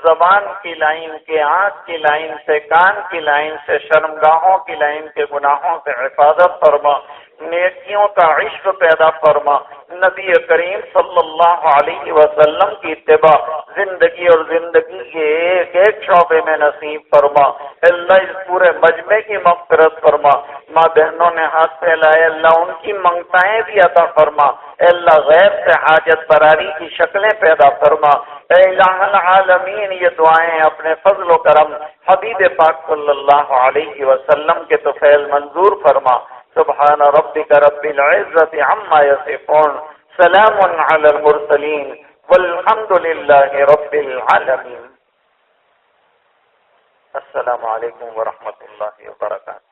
زبان کی لائن کے، آنکھ کی لائن سے، کان کی لائن سے، شرمگاہوں کی لائن کے گناہوں سے حفاظت فرما، نیکیوں کا عشق پیدا فرما، نبی کریم صلی اللہ علیہ وسلم کی اتباع زندگی اور زندگی کے ایک ایک شعبے میں نصیب فرما، اللہ اس پورے مجمع کی مغفرت فرما، ماں بہنوں نے ہاتھ پھیلائے اللہ ان کی منگتائیں بھی عطا فرما، اے اللہ غیب سے حاجت براری کی شکلیں پیدا فرما، اے الہ العالمین یہ دعائیں اپنے فضل و کرم حبیب پاک صلی اللہ علیہ وسلم کے طفیل منظور فرما، سبحان ربک رب العزت عما یصفون، سلام علی المرسلین والحمد للہ رب العالمین۔ السلام علیکم ورحمۃ اللہ وبرکاتہ۔